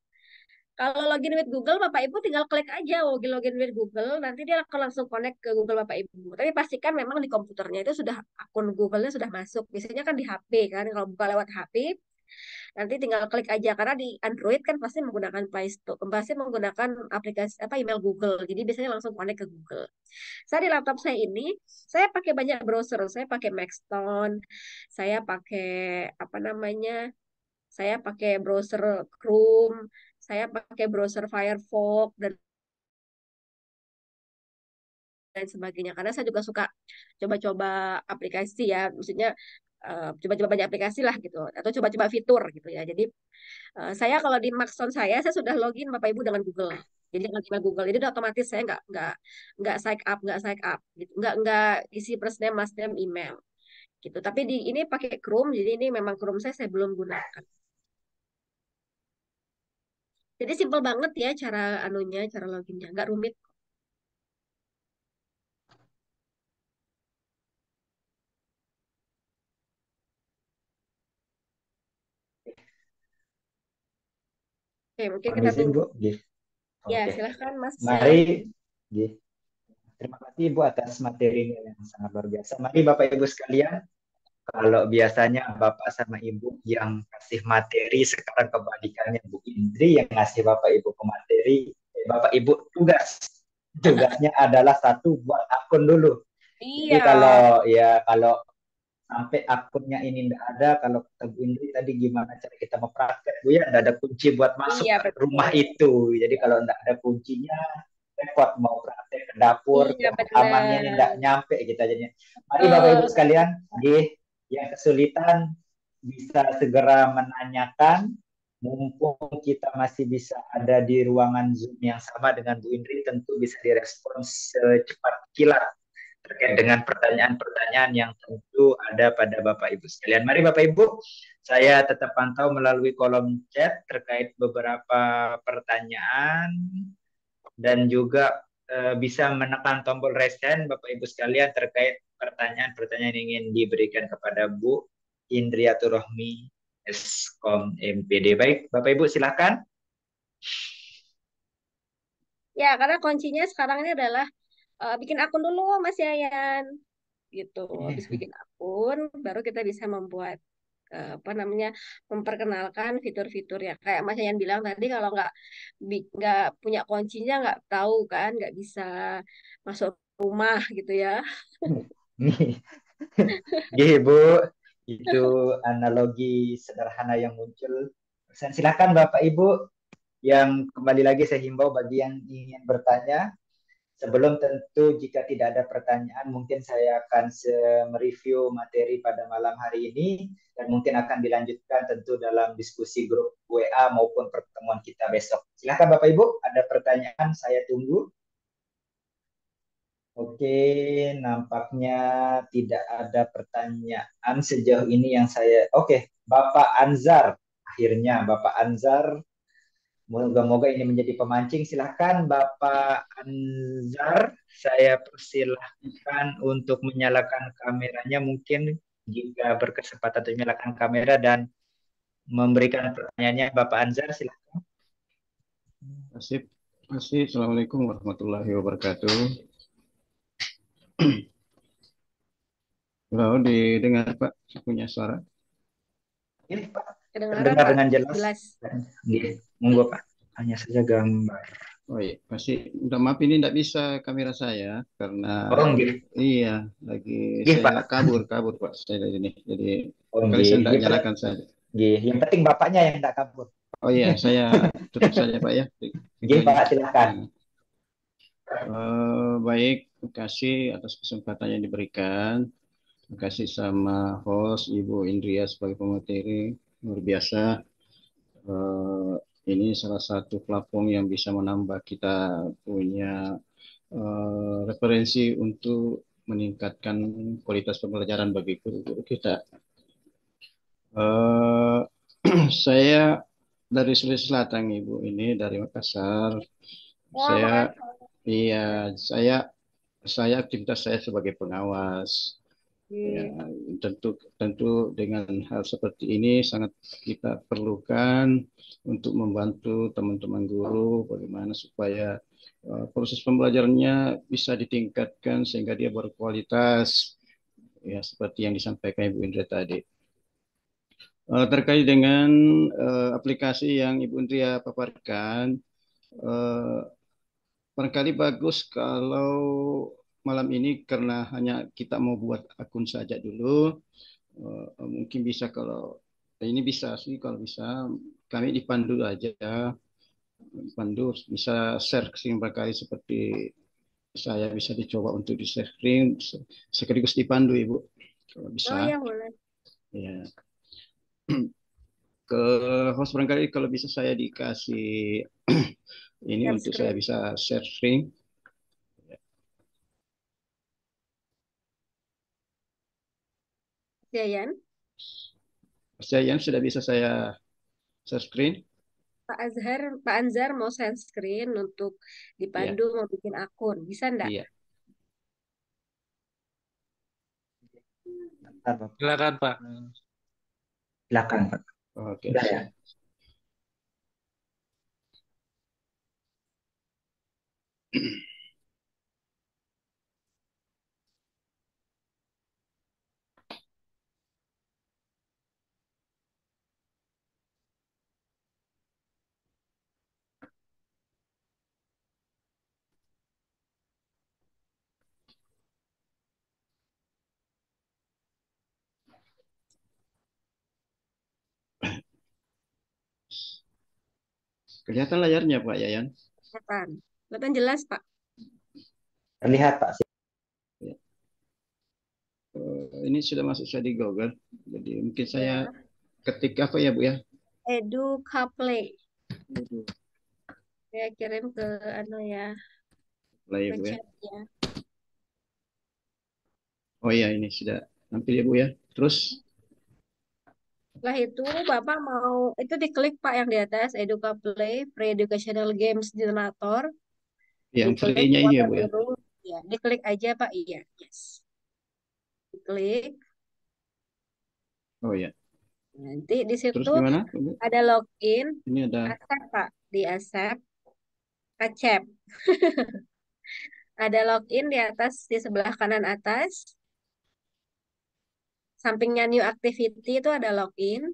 Kalau login with Google, Bapak Ibu tinggal klik aja login login with Google, nanti dia akan langsung connect ke Google Bapak Ibu. Tapi pastikan memang di komputernya itu sudah akun Google-nya sudah masuk. Biasanya kan di HP kan, kalau buka lewat HP, nanti tinggal klik aja karena di Android kan pasti menggunakan Play Store, pasti menggunakan aplikasi apa email Google. Jadi biasanya langsung connect ke Google. Saya di laptop saya ini, saya pakai banyak browser. Saya pakai Maxton, saya pakai apa namanya? Saya pakai browser Chrome, saya pakai browser Firefox dan sebagainya. Karena saya juga suka coba-coba aplikasi ya, maksudnya coba-coba banyak aplikasi lah gitu, atau coba-coba fitur gitu ya. Jadi saya kalau di Maxon saya sudah login Bapak Ibu dengan Google. Jadi dengan email Google, jadi udah otomatis saya nggak sign up gitu, nggak isi first name, last name, email gitu. Tapi di ini pakai Chrome, jadi ini memang Chrome saya belum gunakan. Jadi simpel banget ya cara loginnya, nggak rumit. Oke, mungkin kita Permisi tunggu. Bu. Gih. Ya, Oke. silahkan Mas Mari. Syam. Gih. Terima kasih Ibu atas materinya yang sangat luar biasa. Mari Bapak Ibu sekalian, kalau biasanya Bapak sama Ibu yang kasih materi, sekarang kebalikannya Bu Indri yang ngasih Bapak Ibu ke materi. Bapak Ibu tugas. Tugasnya adalah satu, buat akun dulu. Jadi Iya, kalau sampai akunnya ini tidak ada, kalau kata Bu Indri tadi gimana cara kita mempraktek Bu ya, tidak ada kunci buat masuk iya ke rumah betul. itu. Jadi kalau tidak ada kuncinya, repot mau praktek ke dapur, ke Iya halamannya ini tidak benar. nyampe kita jadinya. Mari Bapak Ibu Betul. sekalian, yang kesulitan bisa segera menanyakan, mumpung kita masih bisa ada di ruangan Zoom yang sama dengan Bu Indri, tentu bisa direspons secepat kilat terkait dengan pertanyaan-pertanyaan yang tentu ada pada Bapak Ibu sekalian. Mari Bapak Ibu, saya tetap pantau melalui kolom chat terkait beberapa pertanyaan dan juga bisa menekan tombol raise hand Bapak Ibu sekalian terkait pertanyaan-pertanyaan yang ingin diberikan kepada Bu Indriatur Rohmi Eskom MPD. Baik, Bapak Ibu silakan. Ya, karena kuncinya sekarang ini adalah bikin akun dulu Mas Yayan. Gitu. Habis bikin akun, baru kita bisa membuat apa namanya memperkenalkan fitur-fitur ya kayak Mas Yayan bilang tadi kalau nggak punya kuncinya nggak tahu kan nggak bisa masuk rumah gitu ya. Nih, Bu, itu analogi sederhana yang muncul. Silakan Bapak Ibu yang kembali lagi saya himbau bagi yang ingin bertanya. Sebelum tentu jika tidak ada pertanyaan, mungkin saya akan mereview materi pada malam hari ini dan mungkin akan dilanjutkan tentu dalam diskusi grup WA maupun pertemuan kita besok. Silakan Bapak Ibu, ada pertanyaan saya tunggu. Oke, nampaknya tidak ada pertanyaan sejauh ini yang saya. Oke, Bapak Anzar. Akhirnya Bapak Anzar Moga-moga ini menjadi pemancing. Silahkan Bapak Anzar, saya persilahkan untuk menyalakan kameranya mungkin jika berkesempatan untuk menyalakan kamera dan memberikan pertanyaannya. Bapak Anzar, silahkan. Asip, asip. Assalamualaikum warahmatullahi wabarakatuh. Halo, didengar Pak, punya suara? Ini Pak, Kedengaran terdengar Pak, dengan jelas. jelas. Nggih, monggo Pak, hanya saja gambar. Oh iya, masih. Minta maaf ini tidak bisa kamera saya karena Oh nggih, iya lagi nggih saya Pak. kabur Pak saya dari ini. Jadi Oh kali saya nggih, tidak nyalakan saja. nggih. Yang penting Bapaknya yang tidak kabur. Oh iya, saya tutup saja Pak ya. Nggih Videonya. Pak, silahkan. Baik, terima kasih atas kesempatan yang diberikan. Terima kasih sama host Ibu Indria sebagai pemateri, luar biasa. Ini salah satu platform yang bisa menambah kita punya referensi untuk meningkatkan kualitas pembelajaran bagi guru-guru kita. Saya dari Sulawesi Selatan, Ibu, ini dari Makassar. Saya, iya, saya aktivitas saya sebagai pengawas. Ya, tentu dengan hal seperti ini sangat kita perlukan untuk membantu teman-teman guru bagaimana supaya proses pembelajarannya bisa ditingkatkan sehingga dia berkualitas ya seperti yang disampaikan Ibu Indra tadi. Terkait dengan aplikasi yang Ibu Indra paparkan, barangkali bagus kalau malam ini karena hanya kita mau buat akun saja dulu, mungkin bisa kalau ini bisa sih kalau bisa kami dipandu aja, pandu bisa sharing barangkali seperti saya bisa dicoba untuk di sharing sekaligus dipandu Ibu kalau bisa. Oh ya boleh. Ya. Ke host barangkali kalau bisa saya dikasih ini Share untuk screen. saya bisa sharing. Yayan, Saya yang sudah bisa saya share screen. Pak Anzar mau share screen untuk Iya, dipandu mau bikin akun. Bisa enggak? iya. Bentar, Bapak. Silakan Pak. Silakan Pak. Oke. Udah ya. Kelihatan layarnya Pak Yayan? Kelihatan. Kelihatan jelas Pak. Terlihat Pak. Ya. Ini sudah masuk saya di Google. Jadi mungkin saya Ya. ketik apa ya Bu ya? Educaplay. Saya kirim ke ya. Play Ke Bu ya. chat ya. Oh iya ini sudah nampil ya Bu ya. Terus Setelah itu Bapak mau itu diklik Pak yang di atas Educaplay Free Educational Games Generator. yang Diklik free-nya ini ya warna Bu ya. biru. Ya, diklik aja Pak. Iya, yes. Diklik. Oh iya. Nanti di Terus situ gimana Bu? ada login, Ini ada accept Pak. Di accept, accept. Ada login di atas di sebelah kanan atas. Sampingnya new activity itu ada login.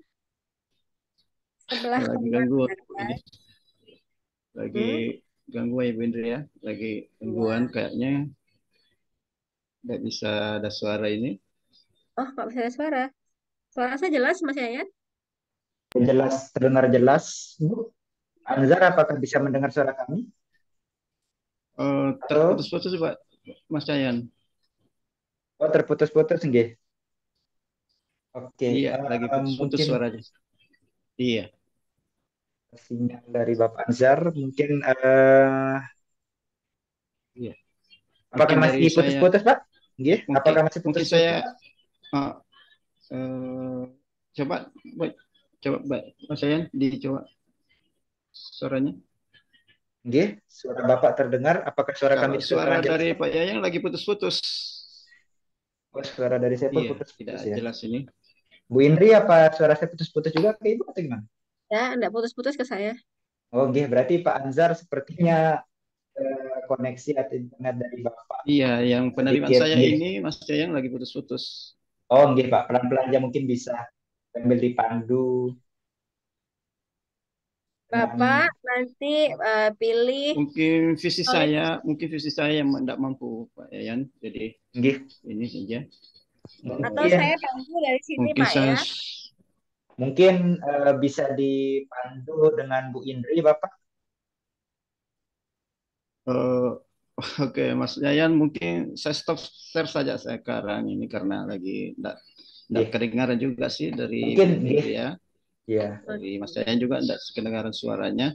Sebelah lagi kanan ganggu ini. atas. Lagi gangguan ya Bu Indri ya. Lagi gangguan Ya. kayaknya nggak bisa ada suara ini. Oh, nggak bisa ada suara. Suara saya jelas Mas Yayan? Jelas, terdengar jelas. Bu, Anzar, apakah bisa mendengar suara kami? Halo? Terputus-putus Pak Mas Yayan. Oh, terputus-putus nggih. Oke, Iya, lagi putus-putus mungkin suaranya. Iya. sinyal dari Bapak Anzar mungkin Iya. apakah Mungkin masih dari saya putus-putus, Pak? Nggih, mungkin apakah masih mungkin putus-putus? saya uh, uh, coba coba Mas Yayan dicoba suaranya? Nggih, suara Bapak terdengar. Apakah suara Kalau kami suara terdengar jelas, dari Pak? Pak Yayang lagi putus-putus. Oh, suara dari saya pun Iya, tidak putus-putus ya. jelas ini. Bu Indri, apa suara saya putus-putus juga ke Ibu atau gimana? Ya, enggak putus-putus ke saya. Oh, nggih, berarti Pak Anzar sepertinya koneksi atau internet dari Bapak Iya, yang penerimaan sedikit. saya Nggih. ini Mas Yayang lagi putus-putus. Oh, nggih, Pak. Pelan-pelan aja mungkin bisa sambil dipandu Bapak dengan nanti pilih oleh Mungkin visi saya yang tidak mampu Pak Yayan. Jadi nggih. ini saja. atau Eh, saya Mungkin bantu dari sini mungkin Pak saya ya. mungkin bisa dipandu dengan Bu Indri, Bapak. eh, oke Mas Yayan, mungkin saya stop share saja sekarang ini karena lagi tidak Nggih. kedengaran juga sih dari Mungkin Bu nggih. Indri ya. Ya, Dari Mas Oke. Yayan juga tidak kedengaran suaranya.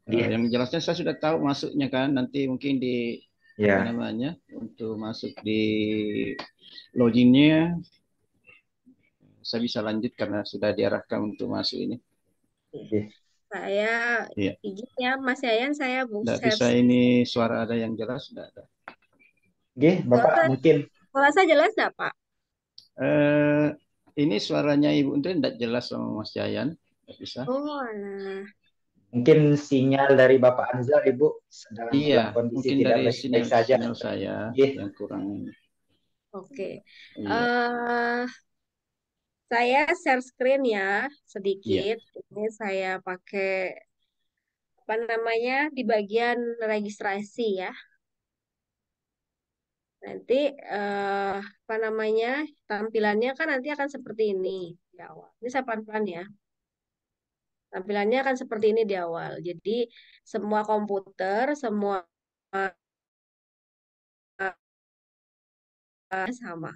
nggih. Yang jelasnya saya sudah tahu masuknya kan, nanti mungkin di apa Ya, namanya untuk masuk di loginnya saya bisa lanjut karena sudah diarahkan untuk masuk ini. nggih. Saya Iya, izin ya Mas Yayan, saya tidak share. bisa ini suara ada yang jelas, tidak ada. Nggih, Bapak Suara, mungkin suara saya jelas nggak Pak? Eh, ini suaranya Ibu Indri tidak jelas sama Mas Jayan, tidak bisa. Oh, alah. mungkin sinyal dari Bapak Anzar, Ibu, sedang Iya, dalam kondisi mungkin tidak dari baik-baik sinyal saja. sinyal saya Nggih. yang kurang. Oke. Iya, eh saya share screen ya iya, sedikit. Ini saya pakai apa namanya di bagian registrasi ya. Nanti apa namanya tampilannya kan nanti akan seperti ini di awal. Ini saya pelan-pelan ya. Tampilannya akan seperti ini di awal. Jadi semua komputer, semua sama.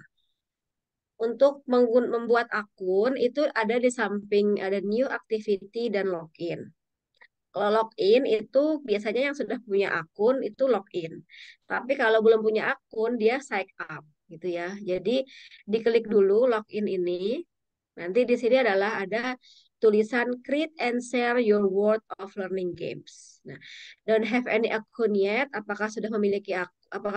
Untuk membuat akun itu ada di samping ada new activity dan login. Kalau login itu biasanya yang sudah punya akun itu login. Tapi kalau belum punya akun dia sign up gitu ya. Jadi diklik dulu login ini. Nanti di sini adalah ada tulisan create and share your world of learning games. Nah, don't have any account yet. Apakah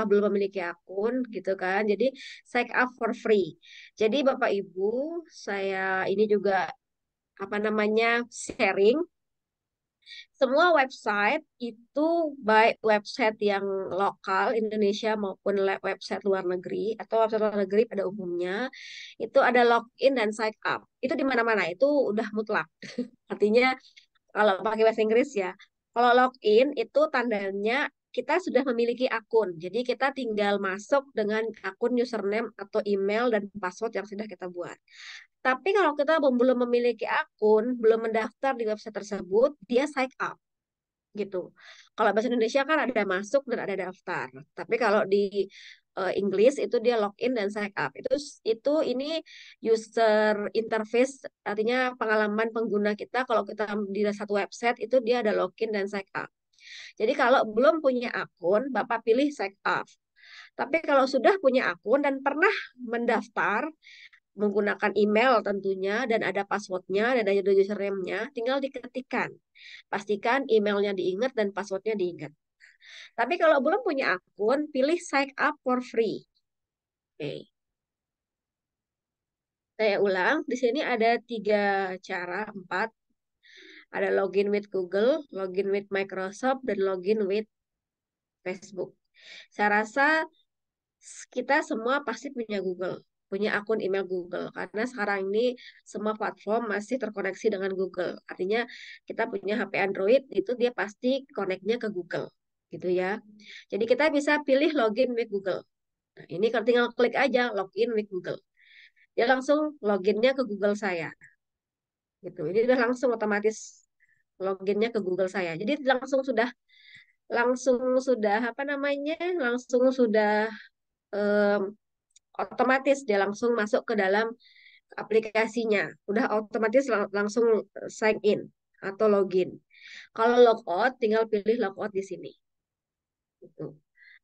belum memiliki akun gitu kan? Jadi sign up for free. Jadi Bapak Ibu, saya ini juga apa namanya sharing semua website itu baik website yang lokal Indonesia maupun website luar negeri atau website luar negeri pada umumnya itu ada login dan sign up. Itu di mana-mana itu udah mutlak. Artinya kalau pakai bahasa Inggris ya. Kalau login itu tandanya kita sudah memiliki akun. Jadi kita tinggal masuk dengan akun username atau email dan password yang sudah kita buat. Tapi kalau kita belum memiliki akun, belum mendaftar di website tersebut, dia sign up gitu. Kalau bahasa Indonesia kan ada masuk dan ada daftar. Tapi kalau di Inggris itu dia login dan sign up. Itu ini user interface artinya pengalaman pengguna kita kalau kita di satu website itu dia ada login dan sign up. Jadi kalau belum punya akun, Bapak pilih sign up. Tapi kalau sudah punya akun dan pernah mendaftar menggunakan email tentunya dan ada passwordnya dan ada username-nya, tinggal diketikkan. Pastikan emailnya diingat dan passwordnya diingat. Tapi kalau belum punya akun, pilih sign up for free. Oke, saya ulang. Di sini ada 3 cara, 4. Ada login with Google, login with Microsoft, dan login with Facebook. Saya rasa kita semua pasti punya Google, punya akun email Google. Karena sekarang ini semua platform masih terkoneksi dengan Google. Artinya kita punya HP Android, itu dia pasti connect-nya ke Google. Gitu ya. Jadi kita bisa pilih login with Google. Nah, ini kalau tinggal klik aja login with Google. Dia langsung loginnya ke Google saya. Gitu. Ini udah langsung otomatis loginnya ke Google saya. Jadi langsung sudah apa namanya? Langsung sudah em, otomatis dia langsung masuk ke dalam aplikasinya. Udah otomatis langsung sign in atau login. Kalau logout, tinggal pilih logout di sini. Gitu.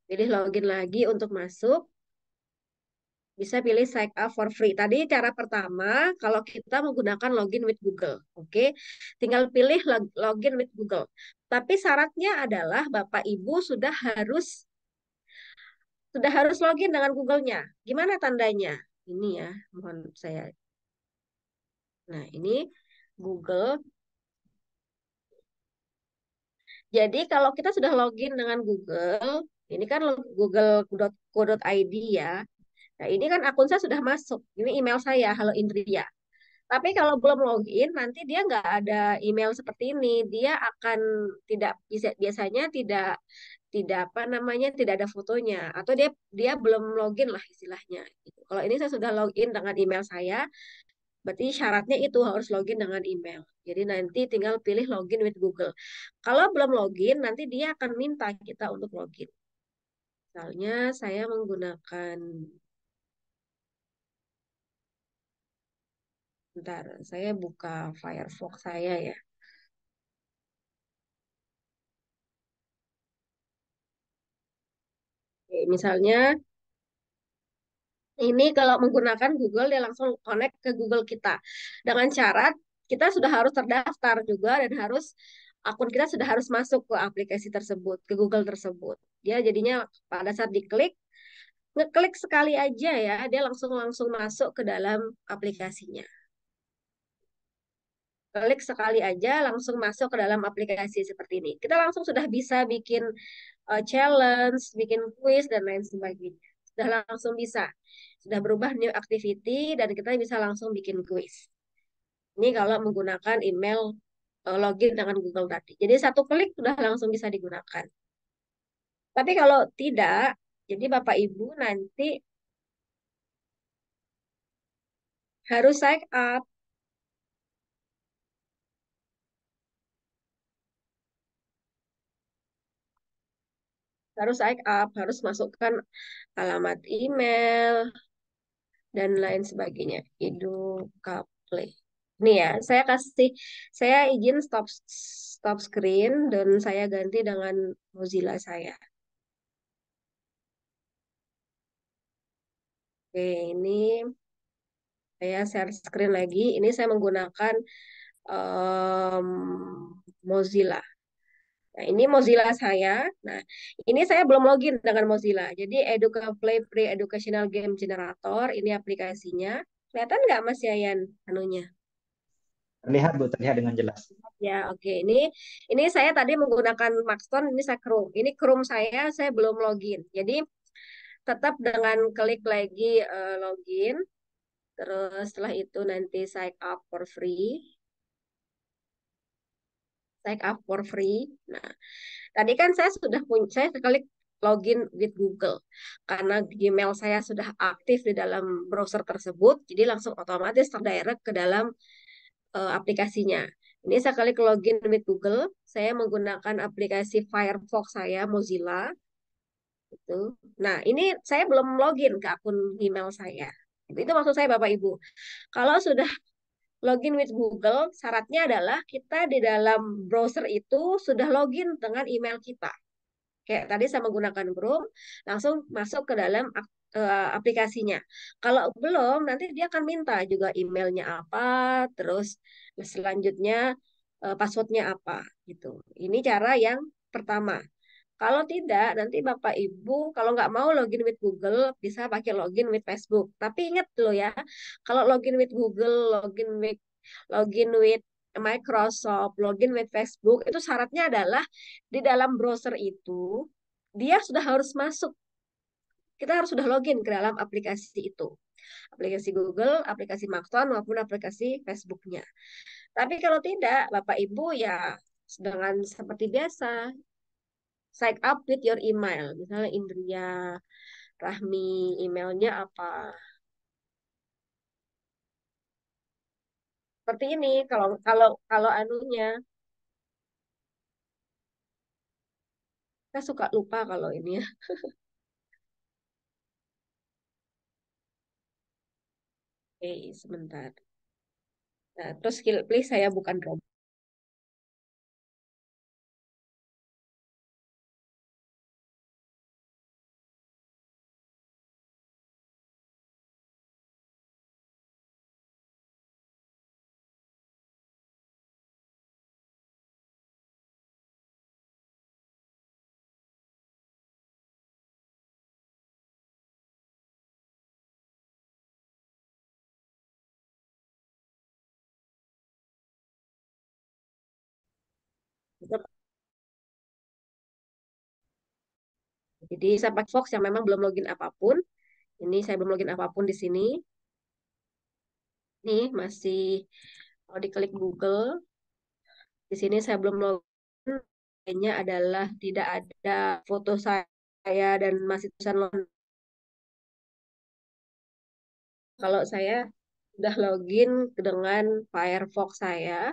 Pilih login lagi untuk masuk. bisa pilih sign up for free. Tadi cara pertama kalau kita menggunakan login with Google. Oke, tinggal pilih login with Google. Tapi syaratnya adalah Bapak Ibu sudah harus login dengan Google-nya. Gimana tandanya? Ini ya, mohon saya. Nah, ini Google. Jadi kalau kita sudah login dengan Google, ini kan google.co.id ya. Nah, ini kan akun saya sudah masuk. Ini email saya, Halo Indria. Tapi kalau belum login, nanti dia nggak ada email seperti ini. Dia akan tidak bisa biasanya tidak tidak apa namanya tidak ada fotonya atau dia dia belum login lah istilahnya. Gitu. Kalau ini saya sudah login dengan email saya, berarti syaratnya itu harus login dengan email. Jadi nanti tinggal pilih login with Google. Kalau belum login, nanti dia akan minta kita untuk login. Misalnya saya menggunakan, bentar, saya buka Firefox saya ya. Oke, misalnya ini kalau menggunakan Google dia langsung connect ke Google kita. Dengan syarat kita sudah harus terdaftar juga dan akun kita sudah harus masuk ke aplikasi tersebut, ke Google tersebut. Dia jadinya pada saat ngeklik sekali aja ya, dia langsung langsung masuk ke dalam aplikasinya. Klik sekali aja langsung masuk ke dalam aplikasi seperti ini. Kita langsung sudah bisa bikin challenge, bikin quiz dan lain sebagainya. Sudah langsung bisa. Sudah berubah new activity dan kita bisa langsung bikin quiz. Ini kalau menggunakan email login dengan Google tadi. Jadi satu klik sudah langsung bisa digunakan. Tapi kalau tidak, jadi Bapak Ibu nanti harus sign up. Harus sign up, harus masukkan alamat email dan lain sebagainya. Edukaplay. Ini ya, saya izin stop stop screen dan saya ganti dengan Mozilla saya. Oke, ini saya share screen lagi. Ini saya menggunakan em, Mozilla. Nah, ini Mozilla saya. Nah, ini saya belum login dengan Mozilla. Jadi Educaplay Free Educational Game Generator, ini aplikasinya. Kelihatan nggak Mas Yayan anunya? Terlihat Bu, terlihat dengan jelas. Ya, oke. Ini saya tadi menggunakan Maxton, ini saya Chrome. Ini Chrome saya belum login. Jadi tetap dengan klik lagi login, terus setelah itu nanti sign up for free. Sign up for free. Nah, tadi kan saya klik login with Google. Karena Gmail saya sudah aktif di dalam browser tersebut, jadi langsung otomatis terdirect ke dalam aplikasinya. Ini saya klik login with Google, saya menggunakan aplikasi Firefox saya, Mozilla. Gitu. Nah, ini saya belum login ke akun email saya. Itu maksud saya Bapak Ibu. Kalau sudah login with Google, syaratnya adalah kita di dalam browser itu sudah login dengan email kita. Kayak tadi saya menggunakan Chrome, langsung masuk ke dalam aplikasinya. Kalau belum, nanti dia akan minta juga emailnya apa, terus selanjutnya passwordnya apa, gitu. Ini cara yang pertama. Kalau tidak, nanti Bapak Ibu kalau nggak mau login with Google, bisa pakai login with Facebook. Tapi ingat loh ya, kalau login with Google, login with Microsoft, login with Facebook, itu syaratnya adalah di dalam browser itu dia sudah harus masuk. Kita harus sudah login ke dalam aplikasi itu. Aplikasi Google, aplikasi Maxton, maupun aplikasi Facebook-nya. Tapi kalau tidak, Bapak Ibu ya dengan seperti biasa, sign up with your email. Misalnya Indria Rahmi, emailnya apa? Seperti ini kalau kalau kalau anunya. Saya suka lupa kalau ini ya. Oke, sebentar. Nah, terus please saya bukan robot. Jadi saya pakai Fox yang memang belum login apapun. Ini saya belum login apapun di sini. Nih masih kalau diklik Google, di sini saya belum login. Kayaknya adalah tidak ada foto saya dan masih tulisan login. Kalau saya sudah login dengan Firefox saya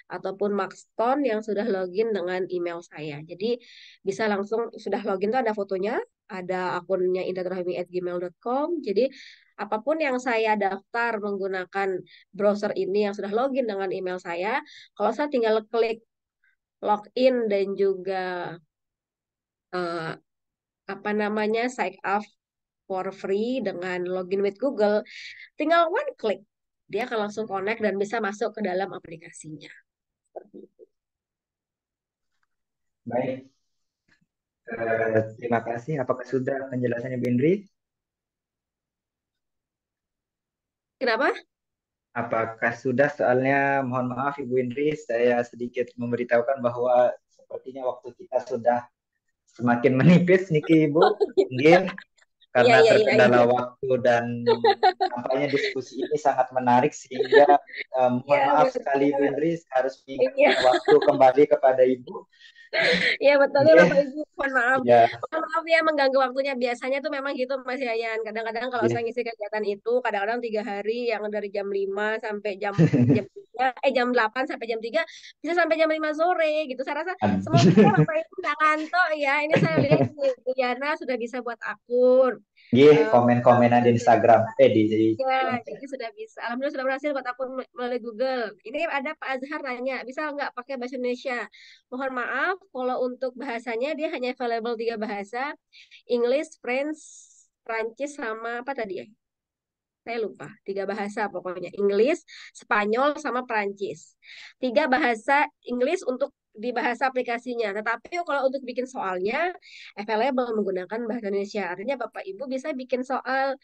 ataupun Maxton yang sudah login dengan email saya. Jadi bisa langsung sudah login tuh ada fotonya, ada akunnya indrahimi@gmail.com. Jadi apapun yang saya daftar menggunakan browser ini yang sudah login dengan email saya, kalau saya tinggal klik login dan juga eh, apa namanya sign up for free dengan login with Google, tinggal one click dia akan langsung connect dan bisa masuk ke dalam aplikasinya. Seperti itu. Baik, terima kasih. Apakah sudah penjelasannya Bu Indri? Kenapa? Apakah sudah? Soalnya mohon maaf Ibu Indri, saya sedikit memberitahukan bahwa sepertinya waktu kita sudah semakin menipis niki Ibu. Nggih, Iya, karena iya, iya, terkendala iya. waktu dan nampaknya diskusi ini sangat menarik sehingga mohon Iya, maaf sekali Ibu betul. Indri harus Iya, mengingatkan waktu kembali kepada Ibu. iya betulnya Nggih, Bapak Ibu. Mohon maaf. ya, Mohon maaf ya mengganggu waktunya. Biasanya tuh memang gitu Mas Yayan. Kadang-kadang kalau saya nggih. ngisi kegiatan itu, kadang-kadang 3 hari yang dari jam 5 sampai jam 3, jam 8 sampai jam 3, bisa sampai jam 5 sore gitu. Saya rasa semoga Bapak Ibu nggak ngantuk ya. Ini saya lihat Bu Yana sudah bisa buat akun. Nggih, Eh, komen-komenan di Instagram, di Ya, kolom chat. jadi sudah bisa. Alhamdulillah sudah berhasil buat akun melalui Google. Ini ada Pak Azhar nanya, bisa nggak pakai bahasa Indonesia? Mohon maaf, kalau untuk bahasanya dia hanya available 3 bahasa, English, French, Prancis sama apa tadi ya? Saya lupa. 3 bahasa pokoknya, English, Spanyol sama Prancis. 3 bahasa English untuk di bahasa aplikasinya. Tetapi kalau untuk bikin soalnya, available menggunakan bahasa Indonesia. Artinya Bapak Ibu bisa bikin soal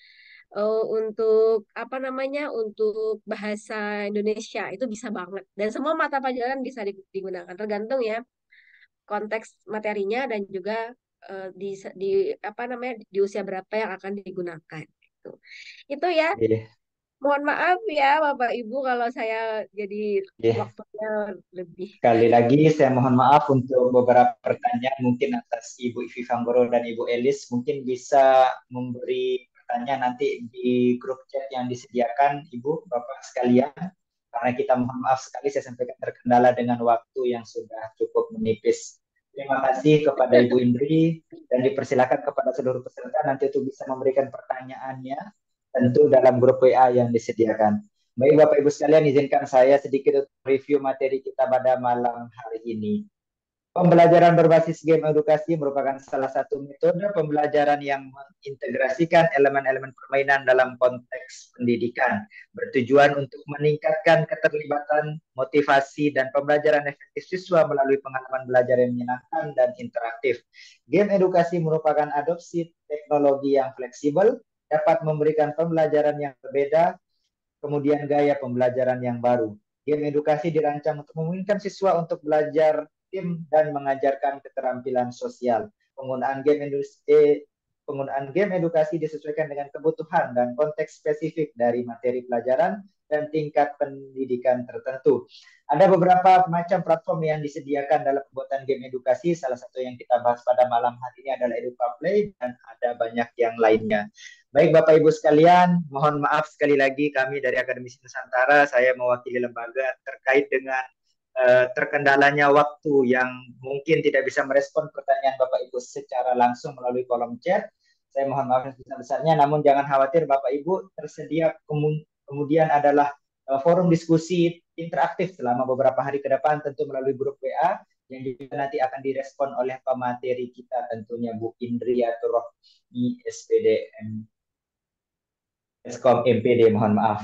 untuk apa namanya untuk bahasa Indonesia itu bisa banget dan semua mata pelajaran bisa digunakan tergantung ya konteks materinya dan juga di apa namanya di usia berapa yang akan digunakan gitu. Itu ya, Nggih, mohon maaf ya Bapak Ibu kalau saya jadi nggih. waktunya lebih. Sekali lagi saya mohon maaf untuk beberapa pertanyaan mungkin atas Ibu Ivi Fanggoro dan Ibu Elis. Mungkin bisa memberi pertanyaan nanti di grup chat yang disediakan Ibu, Bapak sekalian. Karena kita mohon maaf sekali saya sampaikan terkendala dengan waktu yang sudah cukup menipis. Terima kasih kepada Ibu Indri dan dipersilakan kepada seluruh peserta nanti untuk bisa memberikan pertanyaannya tentu dalam grup WA yang disediakan. Baik Bapak Ibu sekalian, izinkan saya sedikit review materi kita pada malam hari ini. Pembelajaran berbasis game edukasi merupakan salah satu metode pembelajaran yang mengintegrasikan elemen-elemen permainan dalam konteks pendidikan, bertujuan untuk meningkatkan keterlibatan, motivasi, dan pembelajaran efektif siswa melalui pengalaman belajar yang menyenangkan dan interaktif. Game edukasi merupakan adopsi teknologi yang fleksibel, dapat memberikan pembelajaran yang berbeda, kemudian gaya pembelajaran yang baru. Game edukasi dirancang untuk memungkinkan siswa untuk belajar tim dan mengajarkan keterampilan sosial. Penggunaan game edukasi disesuaikan dengan kebutuhan dan konteks spesifik dari materi pelajaran dan tingkat pendidikan tertentu. Ada beberapa macam platform yang disediakan dalam pembuatan game edukasi. Salah satu yang kita bahas pada malam hari ini adalah EducaPlay dan ada banyak yang lainnya. Baik Bapak Ibu sekalian, mohon maaf sekali lagi kami dari Akademisi Nusantara, saya mewakili lembaga terkait dengan terkendalanya waktu yang mungkin tidak bisa merespon pertanyaan Bapak Ibu secara langsung melalui kolom chat. Saya mohon maaf yang sebesar-besarnya, namun jangan khawatir Bapak Ibu, tersedia kemudian adalah forum diskusi interaktif selama beberapa hari ke depan tentu melalui grup WA yang juga nanti akan direspon oleh pemateri kita tentunya Bu Indri atau Rohmi SPDM Eskom MPD, mohon maaf.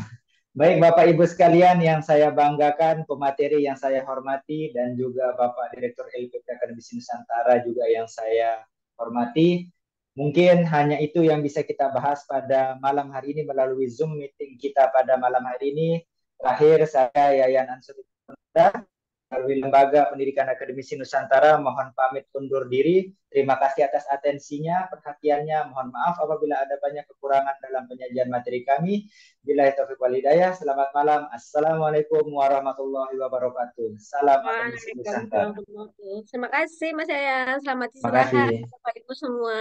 Baik Bapak Ibu sekalian yang saya banggakan, pemateri yang saya hormati, dan juga Bapak Direktur LPP Akademisi Nusantara juga yang saya hormati. Mungkin hanya itu yang bisa kita bahas pada malam hari ini melalui Zoom meeting kita pada malam hari ini. Terakhir saya Yayan Ansuri Melalui Lembaga Pendidikan Akademisi Nusantara, mohon pamit undur diri. Terima kasih atas atensinya, perhatiannya. Mohon maaf apabila ada banyak kekurangan dalam penyajian materi kami. Billahi taufiq wal hidayah. Selamat malam. Assalamualaikum warahmatullahi wabarakatuh. Salam akademisi Waalaikumsalam Nusantara. warahmatullahi wabarakatuh. Terima kasih Mas Yaya. Selamat Terima istirahat kasih. Bapak Ibu semua.